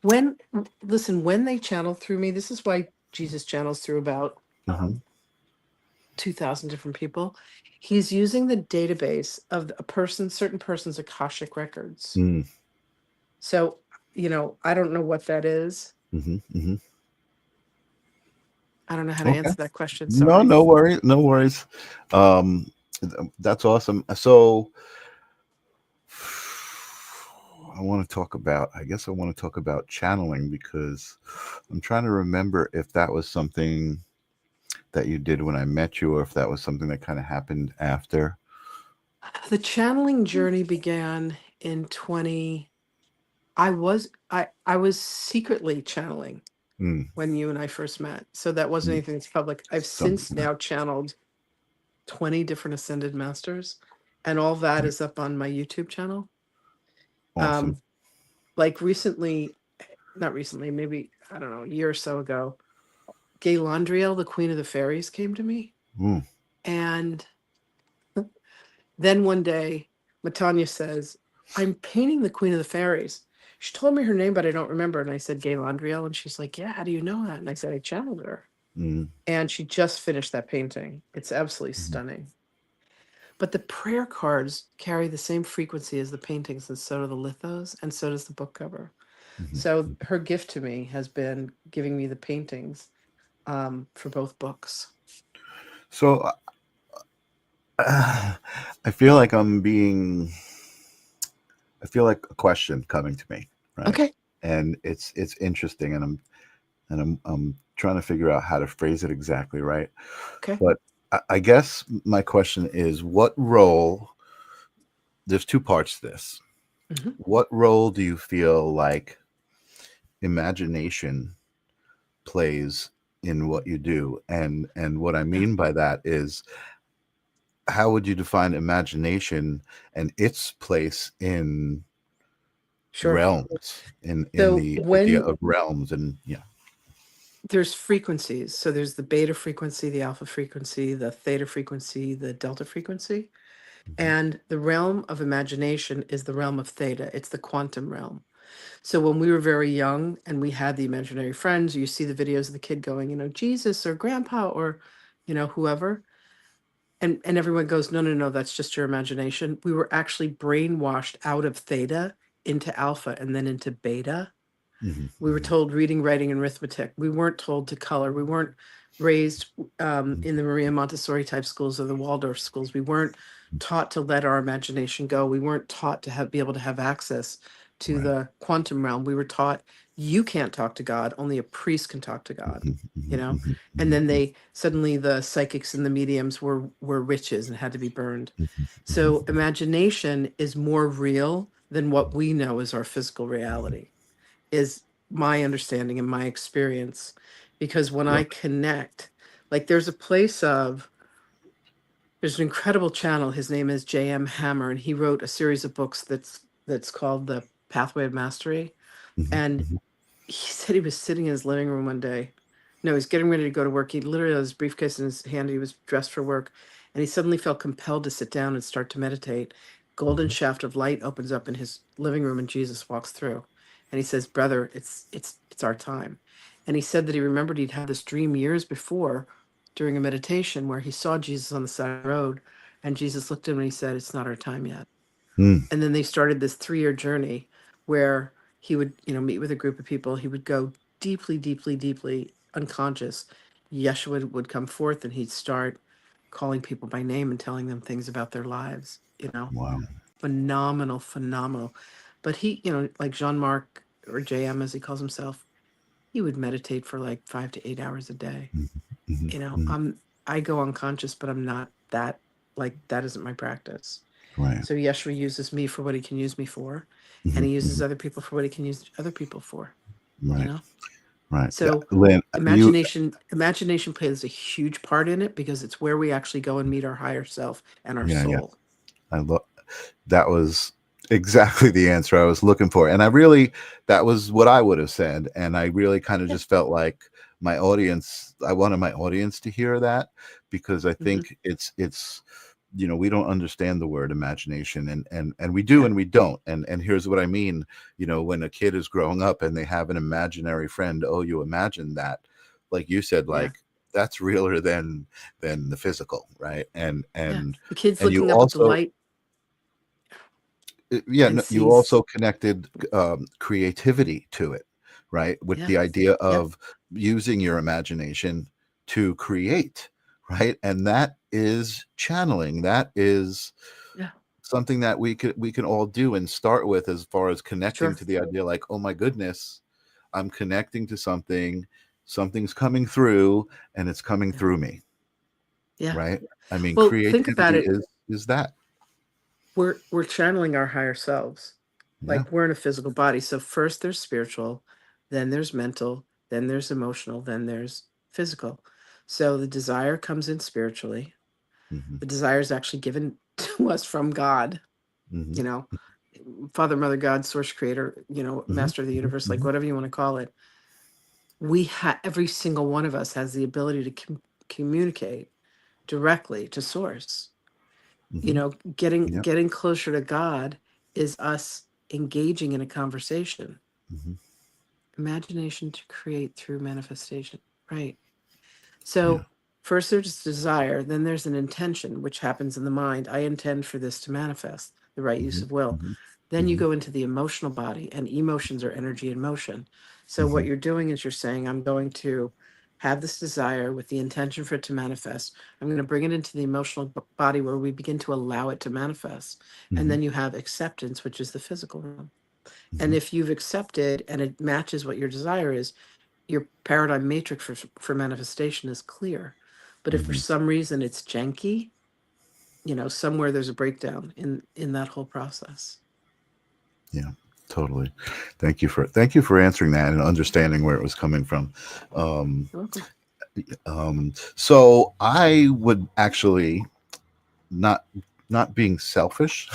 When listen, when they channel through me, this is why Jesus channels through about mhm, 2,000 different people. He's using the database of a person, certain person's Akashic records. mm, So, I don't know what that is. mhm, mhm. I don't know how to Okay. answer that question. No, Sorry. no worries. No worries. Um, that's awesome. So I want to talk about, I guess I want to talk about channeling because I'm trying to remember if that was something that you did when I met you or if that was something that kind of happened after. The channeling journey began in 20. I was secretly channeling Mm, when you and I first met. So that wasn't mm, anything that's public. I've since something. now channeled 20 different ascended masters, and all that Right. is up on my YouTube channel. Awesome. Um, like recently, not recently, maybe, I don't know, a year or so ago, Galandriel, the Queen of the Fairies, came to me. Mm, And then one day, Matanya says, I'm painting the Queen of the Fairies. She told me her name, but I don't remember. And I said, Galandriel. And she's like, yeah, how do you know that? And I said, I channeled her. mm, And she just finished that painting. It's absolutely mhm, stunning. But the prayer cards carry the same frequency as the paintings, and so do the lithos, and so does the book cover. mhm. So her gift to me has been giving me the paintings for both books. So I feel like I feel like a question coming to me, right? Okay. And it's interesting, and I'm trying to figure out how to phrase it exactly right. Okay. But I guess my question is, what role? There's two parts to this. Hmm. What role do you feel like imagination plays in what you do? And what I Yeah. mean by that is, how would you define imagination and its place in Sure. realms, in So the idea when of realms? And yeah. there's frequencies, so there's the beta frequency, the alpha frequency, the theta frequency, the delta frequency. Mhm, And the realm of imagination is the realm of theta. It's the quantum realm. So when we were very young and we had the imaginary friends, you see the videos of the kid going, Jesus or grandpa or, whoever. And everyone goes, no, no, no, that's just your imagination. We were actually brainwashed out of theta into alpha and then into beta. mhm, We were mhm, told reading, writing, and arithmetic. We weren't told to color. We weren't raised mhm. in the Maria Montessori type schools or the Waldorf schools. We weren't taught to let our imagination go. We weren't taught to be able to have access to Right. the quantum realm. We were taught you can't talk to God. Only a priest can talk to God. Mhm, You mhm, know, mhm, and mhm, then they suddenly the psychics and the mediums were witches and had to be burned. mhm, So mhm, imagination is more real than what we know as our physical reality, is my understanding and my experience. Because when I right. connect, like there's an incredible channel. His name is J.M. Hammer, and he wrote a series of books that's called The Pathway of Mastery. Mhm, And mhm, he said he was sitting in his living room one day. No, he's getting ready to go to work. He literally had his briefcase in his hand. He was dressed for work, and he suddenly felt compelled to sit down and start to meditate. Golden mhm. shaft of light opens up in his living room, and Jesus walks through. And he says, "Brother, it's our time." And he said that he remembered he'd had this dream years before during a meditation where he saw Jesus on the side of the road, and Jesus looked at him and he said, "It's not our time yet." Mm, And then they started this 3-year journey where he would meet with a group of people. He would go deeply, deeply, deeply unconscious. Yeshua would come forth and he'd start calling people by name and telling them things about their lives. wow. Phenomenal, phenomenal. But he, like Jean-Marc, or JM as he calls himself, he would meditate for like 5 to 8 hours a day. Mhm, mhm, you know mhm. i'm I go unconscious, but I'm not that, like, that isn't my practice. Right. So Yeshua uses me for what he can use me for, and Mhm, he uses mhm. other people for what he can use other people for, you Right. know? Right. Yeah. So Lynn, you. imagination plays a huge part in it because it's where we actually go and meet our higher self and our Yeah. Yeah. soul. I love. That was exactly the answer I was looking for, and I really, that was what I would have said, and I really kind of Yeah. just felt like my audience. I wanted my audience to hear that because I Hmm. think it's you know, we don't understand the word imagination, and we do Yeah. and we don't. And here's what I mean. You know, when a kid is growing up and they have an imaginary friend, oh, you imagine that, like you said, Yeah. like that's realer than the physical, right? Yeah. The kid's And you looking up at the also, light yeah, and no, you sees. also connected creativity to it, right? With Yeah. the idea Yeah. of using your imagination to create, right? And that is channeling. That is Yeah. something that we can all do and start with, as far as connecting Sure. to the idea, like, oh my goodness, I'm connecting to something, something's coming through, and it's coming Yeah. through me, Yeah. right? I mean, Well, think about creativity it. is that. We're channeling our higher selves. Yeah. Like we're in a physical body. So first there's spiritual, then there's mental, then there's emotional, then there's physical. So the desire comes in spiritually. Hmm. The desire is actually given to us from God, Hmm. you know, Father, Mother, God, Source, Creator, you know, Hmm. Master of the Hmm. Universe, like Hmm. whatever you want to call it. We have every single one of us has the ability to communicate directly to Source. You Hmm. know, getting Yep. getting closer to God is us engaging in a conversation. Hmm. Imagination to create through manifestation, right? Yeah. So first there's desire, then there's an intention, which happens in the mind. I intend for this to manifest, the right use Hmm. of will. Hmm. Then you Hmm. go into the emotional body, and emotions are energy in motion. So what Hmm. you're doing is you're saying, I'm going to have this desire with the intention for it to manifest. I'm going to bring it into the emotional body where we begin to allow it to manifest. And Hmm. then you have acceptance, which is the physical realm. And Hmm. if you've accepted and it matches what your desire is, your paradigm matrix for manifestation is clear. But if for Hmm. some reason it's janky, you know, somewhere there's a breakdown in that whole process. Yeah. Totally. Thank you for answering that and understanding where it was coming from. Um, You're welcome. so I would actually, not not being selfish,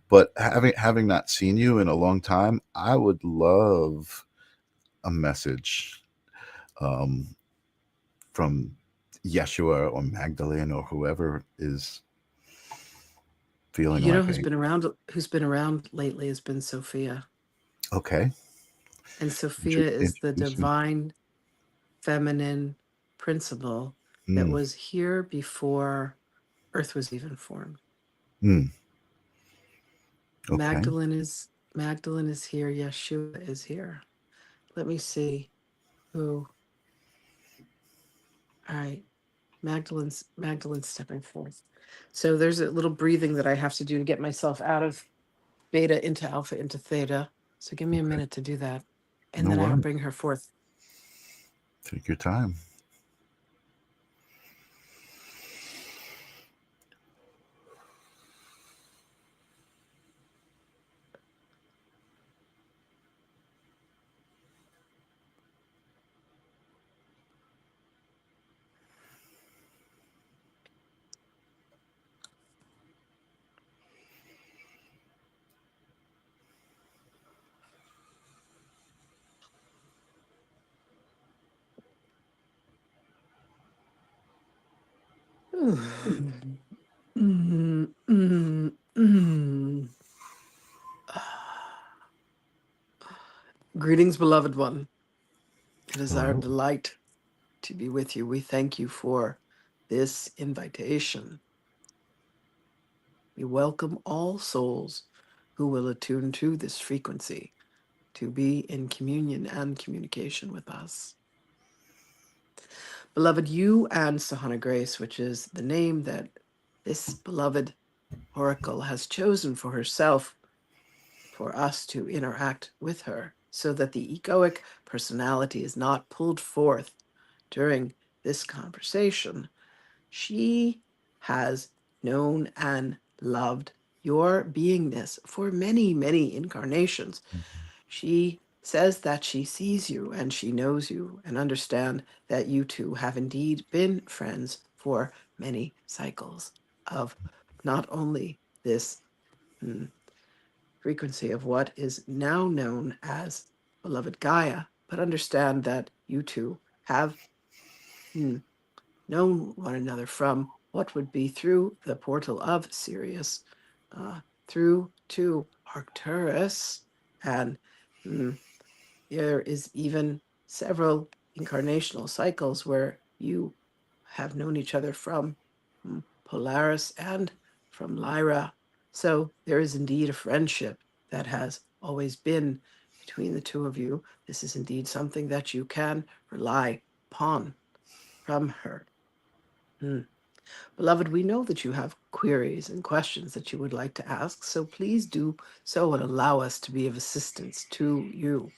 but having not seen you in a long time, I would love a message um, from Yeshua or Magdalene or whoever is feeling You know like who's been around lately has been Sophia. okay, And Sophia is the introduce me. divine feminine principle that Mm, was here before Earth was even formed. mm, okay. Magdalene is here. Yeshua is here. Let me see who. All right. Magdalene's stepping forth. So there's a little breathing that I have to do to get myself out of beta into alpha into theta. So give me a Okay. minute to do that. And No then I'll worries. bring her forth. Take your time. Mm, mm, mm, mm. Greetings, beloved one. It is our Hello. delight to be with you. We thank you for this invitation. We welcome all souls who will attune to this frequency to be in communion and communication with us. Beloved, you and Sahana Grace, which is the name that this beloved oracle has chosen for herself, for us to interact with her, so that the egoic personality is not pulled forth during this conversation. She has known and loved your beingness for many, many incarnations. She says that she sees you and she knows you and understand that you two have indeed been friends for many cycles of not only this frequency of what is now known as beloved Gaia, but understand that you two have known one another from what would be through the portal of Sirius, through to Arcturus, and there is even several incarnational cycles where you have known each other from Polaris and from Lyra. So there is indeed a friendship that has always been between the two of you. This is indeed something that you can rely upon from her. Beloved, we know that you have queries and questions that you would like to ask, so please do so and allow us to be of assistance to you.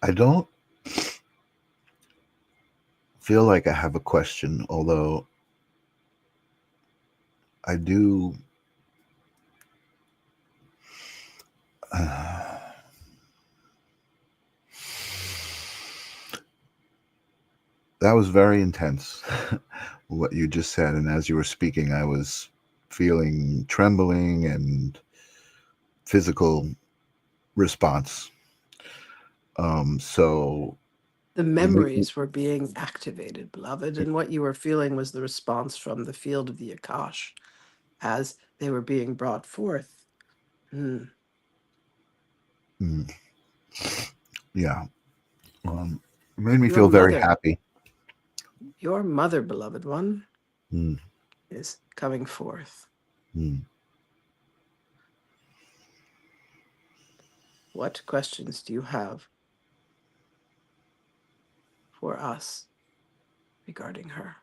I don't feel like I have a question, although I do. That was very intense, what you just said. And as you were speaking, I was feeling trembling and physical response. So the memories were being activated, beloved, and what you were feeling was the response from the field of the Akash as they were being brought forth. Yeah. It made me Your feel very mother, happy. your mother, beloved one, Mm. is coming forth. What questions do you have for us regarding her?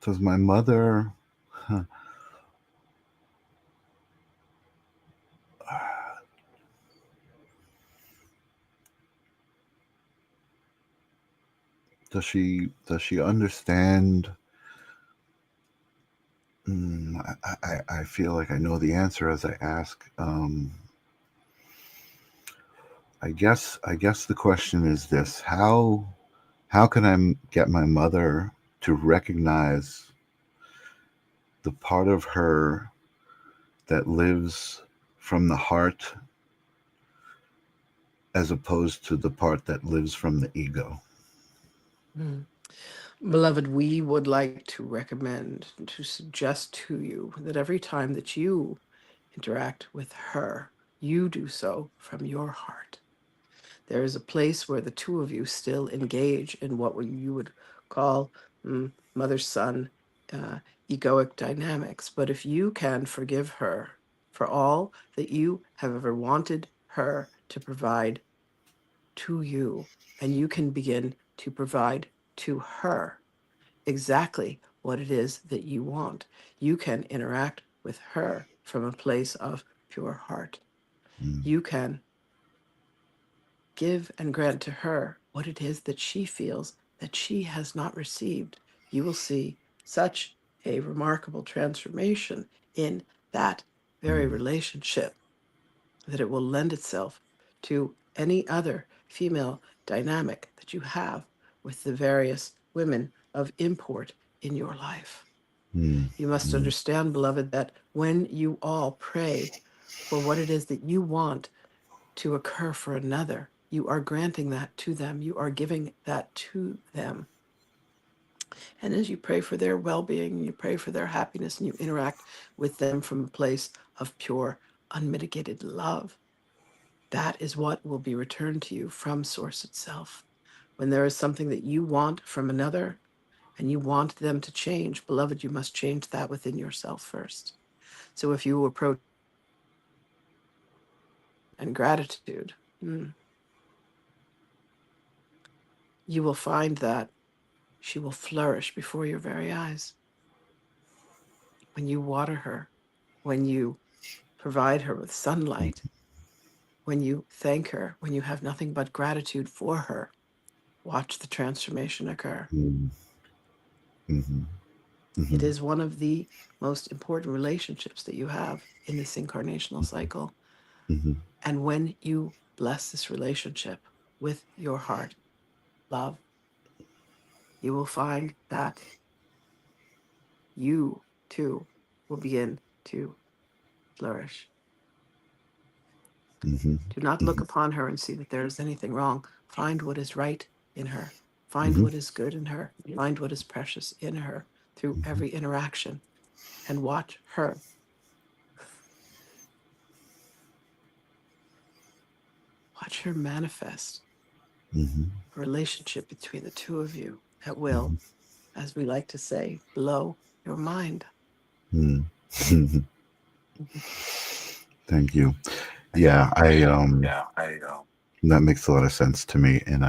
Does my mother does she understand? I feel like I know the answer as I ask. I guess the question is this: how can I get my mother to recognize the part of her that lives from the heart as opposed to the part that lives from the ego? Beloved, we would like to recommend, to suggest to you that every time that you interact with her, you do so from your heart. There is a place where the two of you still engage in what you would call mother-son egoic dynamics. But if you can forgive her for all that you have ever wanted her to provide to you, and you can begin to provide to her exactly what it is that you want, you can interact with her from a place of pure heart. You can give and grant to her what it is that she feels that she has not received. You will see such a remarkable transformation in that very relationship that it will lend itself to any other female dynamic that you have with the various women of import in your life. You must understand, beloved, that when you all pray for what it is that you want to occur for another, you are granting that to them. You are giving that to them. And as you pray for their well-being, you pray for their happiness, and you interact with them from a place of pure, unmitigated love, that is what will be returned to you from Source itself. When there is something that you want from another and you want them to change, beloved, you must change that within yourself first. So if you approach and gratitude, you will find that she will flourish before your very eyes. When you water her, when you provide her with sunlight, when you thank her, when you have nothing but gratitude for her, watch the transformation occur. Mm. Mhm. It Mhm. is one of the most important relationships that you have in this incarnational cycle. Mhm. And when you bless this relationship with your heart, love, you will find that you too will begin to flourish. Mhm. Do not look Mhm. upon her and see that there is anything wrong. Find what is right in her. Find Mhm. what is good in her. Find what is precious in her through Mhm. every interaction and watch her. Watch her manifest Mhm. a relationship between the two of you at will, Mhm. as we like to say, blow your mind. Mhm. Thank you. Yeah, that makes a lot of sense to me, and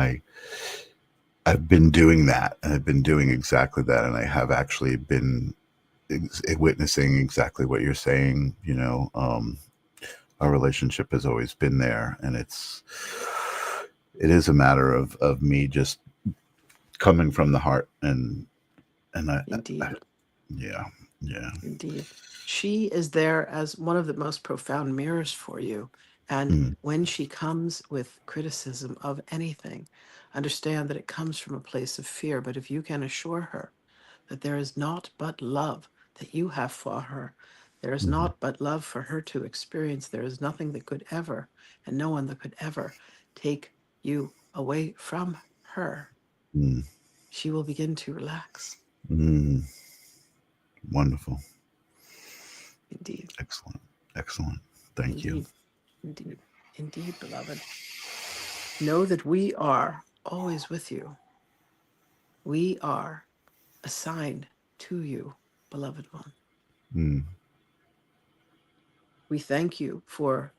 I've been doing that, and I've been doing exactly that, and I have actually been witnessing exactly what you're saying. Our relationship has always been there, and it is a matter of me just coming from the heart, and Indeed, yeah, yeah. indeed. She is there as one of the most profound mirrors for you. And Mm. when she comes with criticism of anything, understand that it comes from a place of fear. But if you can assure her that there is naught but love that you have for her, there is Mhm. naught but love for her to experience, there is nothing that could ever, and no one that could ever take you away from her, Mm. she will begin to relax. Mm. Wonderful. Indeed, Excellent. Excellent. Thank you. indeed, indeed, indeed, beloved. Know that we are always with you. We are assigned to you, beloved one. Mm. We thank you for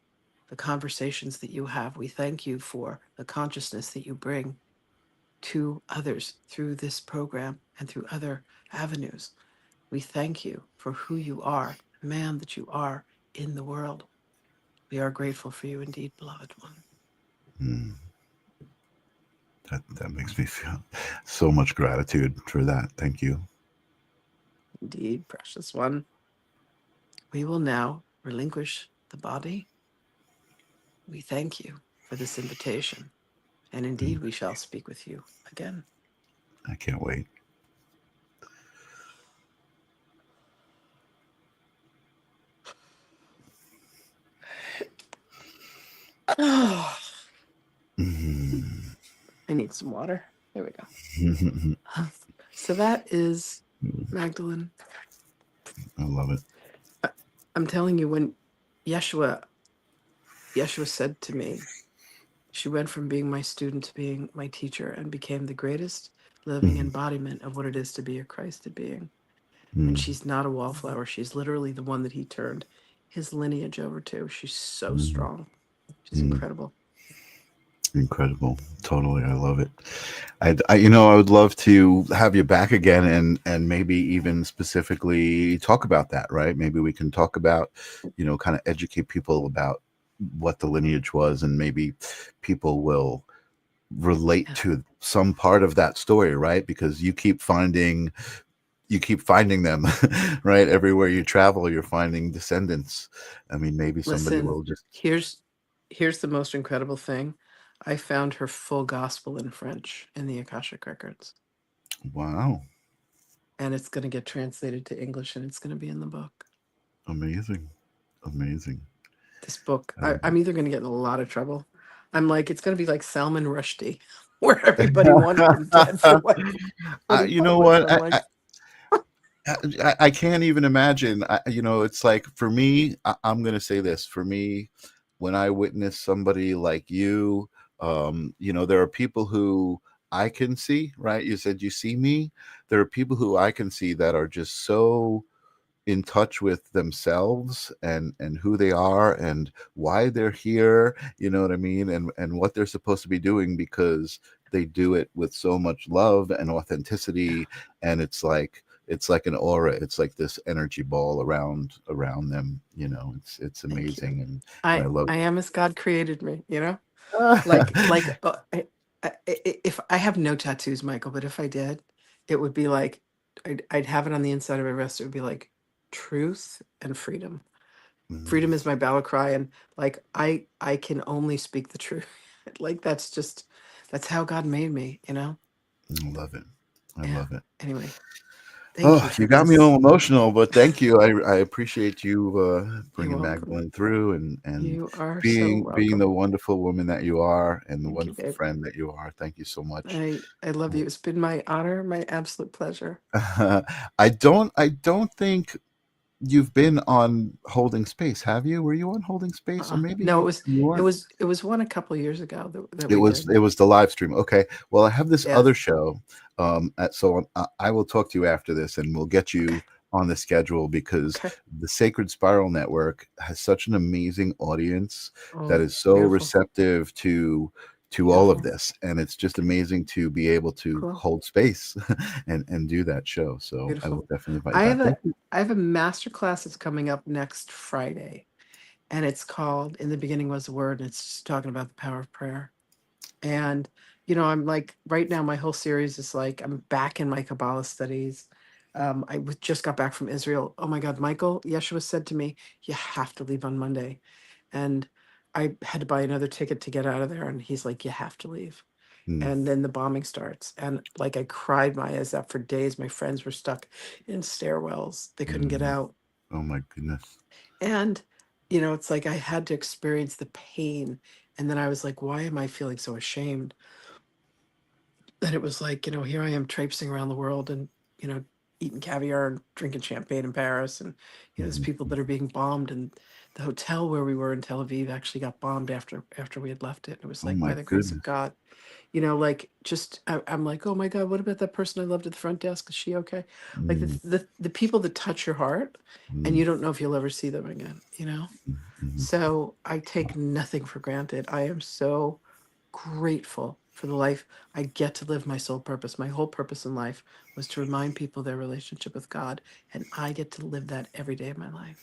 the conversations that you have. We thank you for the consciousness that you bring to others through this program and through other avenues. We thank you for who you are, the man that you are in the world. We are grateful for you indeed, beloved one. Mm. That makes me feel so much gratitude for that. Thank you. Indeed, precious one. We will now relinquish the body. We thank you for this invitation. And indeed, Mm. we shall speak with you again. I can't wait. Oh, Mm. I need some water. There we go. So that is Magdalene. I love it. I- I'm telling you, when Yeshua said to me, she went from being my student to being my teacher and became the greatest living Mm. embodiment of what it is to be a Christed being. And Mm. she's not a wallflower. She's literally the one that he turned his lineage over to. She's so Mm. strong. She's Mm. incredible. Incredible. Totally. I love it. I would love to have you back again and maybe even specifically talk about that, right? Maybe we can talk about, kind of educate people about what the lineage was, and maybe people will relate Yeah. to some part of that story, right? Because you keep finding them, right? Everywhere you travel, you're finding descendants. I mean, maybe somebody Listen, will just, here's the most incredible thing. I found her full gospel in French in the Akashic records, wow, and it's going to get translated to English, and it's going to be in the book. amazing, amazing. This book, I love I'm either going to get in a lot of trouble. I'm like, it's going to be like Salman Rushdie, where everybody wanted him dead for what he you know published. what? I'm like, I can't even imagine. It's like for me, I'm going to say this. For me, when I witness somebody like you, there are people who I can see, right? You said you see me. There are people who I can see that are just so in touch with themselves and who they are and why they're here, you know what I mean, and what they're supposed to be doing, because they do it with so much love and authenticity, and it's like an aura, it's like this energy ball around them, it's thank you. amazing, and I I love I am as God created me, it. like if I have no tattoos, Michael, but if I did, it would be like I'd have it on the inside of my wrist. It would be like truth and freedom. Freedom is my battle cry, and like I can only speak the truth. Like that's how God made me, you know. I love it. I Yeah. love it. Anyway, thank you Oh, for you got me this. all emotional, but thank you. I appreciate you You're bringing welcome. Magdalene through and You are so being the welcome. wonderful woman that you are and the Thank you, wonderful babe. friend that you are. Thank you so much. I love you. It's been my honor, my absolute pleasure. I don't think you've been on Holding Space, have you? Were you on Holding Space, or maybe No, you weren't? it was one a couple of years ago that It we was did. it was the live stream. Okay. Well, I have this other Yes. show. So I will talk to you after this, and we'll get Okay. you on the schedule because Okay. the Sacred Spiral Network has such an amazing audience that Oh, is so beautiful. receptive to all of Beautiful. this, and it's just amazing to be able to Cool. hold space and do that show. So I will Beautiful. definitely invite you I back. have Thank you. I have a master class that's coming up next Friday, and it's called "In the Beginning Was the Word," and it's just talking about the power of prayer. And I'm like right now, my whole series is like I'm back in my Kabbalah studies. Just got back from Israel. Oh my God, Michael, Yeshua said to me, "You have to leave on Monday," and I had to buy another ticket to get out of there. And he's like, "You have to leave." Mm, And then the bombing starts, and like I cried my eyes out for days. My friends were stuck in stairwells; they couldn't get mm. out. Oh my goodness. And it's like I had to experience the pain. And then I was like, why am I feeling so ashamed? That it was like, here I am traipsing around the world and, you know, eating caviar and drinking champagne in Paris. And, there's Mhm, people that are being bombed. And the hotel where we were in Tel Aviv actually got bombed after we had left it. It was oh like my by the grace of goodness. God, like just I'm like, oh my God, what about that person I loved at the front desk? Is she okay? Like Mm, the people that touch your heart and mm, you don't know if you'll ever see them again. mhm. So I take nothing for granted. I am so grateful for the life I get to live my soul purpose. My whole purpose in life was to remind people their relationship with God, and I get to live that every day of my life.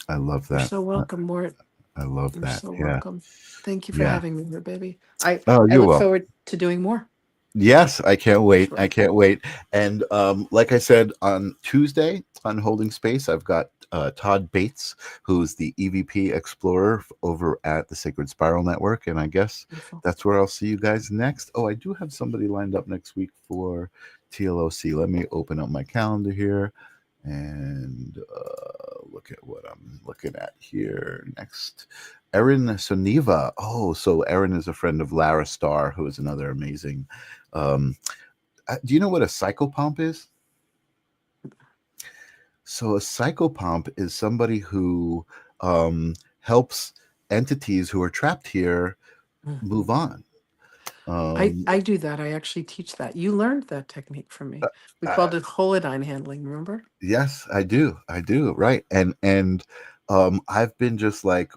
I love You're that. so welcome, Mort. I love You're that. so Yeah. welcome. Thank you for Yeah. having me here, baby. I Oh, I you're look welcome. forward to doing more. Yes, I can't For wait. I sure. can't wait. And like I said, on Tuesday on Holding Space, I've got Todd Bates, who's the EVP Explorer over at the Sacred Spiral Network. And I guess Beautiful. that's where I'll see you guys next. Oh, I do have somebody lined up next week for TLOC. Let me open up my calendar here and look at what I'm looking at here next. Erin Soniva. Oh, so Erin is a friend of Lara Starr, who is another amazing. Um, do you know what a psychopomp is? So a psychopomp is somebody who helps entities who are trapped here move Mhm. on. Um, I do that. I actually teach that. You learned that technique from me. We uh, called it holodyne handling, remember? yes, I do. I do. Right. And I've been just like,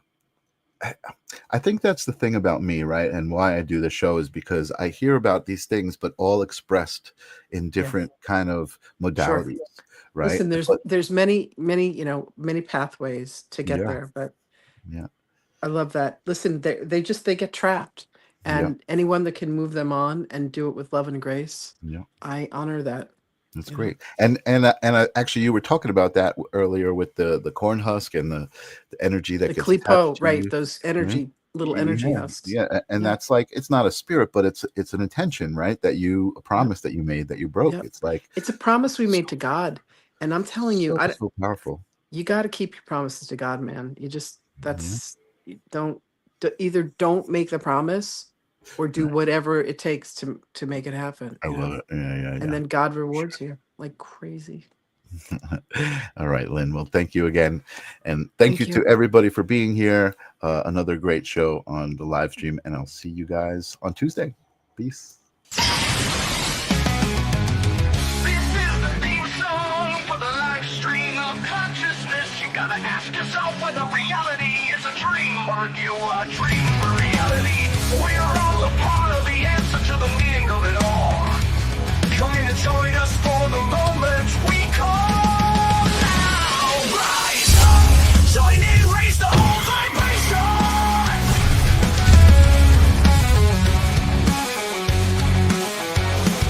I think that's the thing about me, right? And why I do the show is because I hear about these things, but all expressed in Yes. different kind of Sure. modalities, right? Listen, there's But there's many, many pathways to get yeah, there, but yeah, I love that. Listen, they get trapped, yeah, and anyone that can move them on and do it with love and grace, yeah. I honor that, That's you know. great. And actually, you were talking about that earlier with the corn husk and the energy that The gets attached Klipo, to right? you, Those right? little energy Yeah, husks. yeah, and Yeah. that's like it's not a spirit, but it's an intention, right? That you a Yep. promise that you made that you broke. Yep. It's like It's a promise we so made to God. And I'm telling you, so powerful. you got to keep your promises to God, man. You just Yeah, you either don't make the promise or do right. whatever it takes to make it happen, I love it. Yeah, yeah, and yeah. then God Sure. rewards you like crazy. All right, Lynn. Well, thank you again. And thank you Thank to you. everybody for being here. Another great show on the live stream. And I'll see you guys on Tuesday. Peace. This is the theme song for the live stream of consciousness. You gotta ask yourself whether reality is a dream or you are dream reality. We're all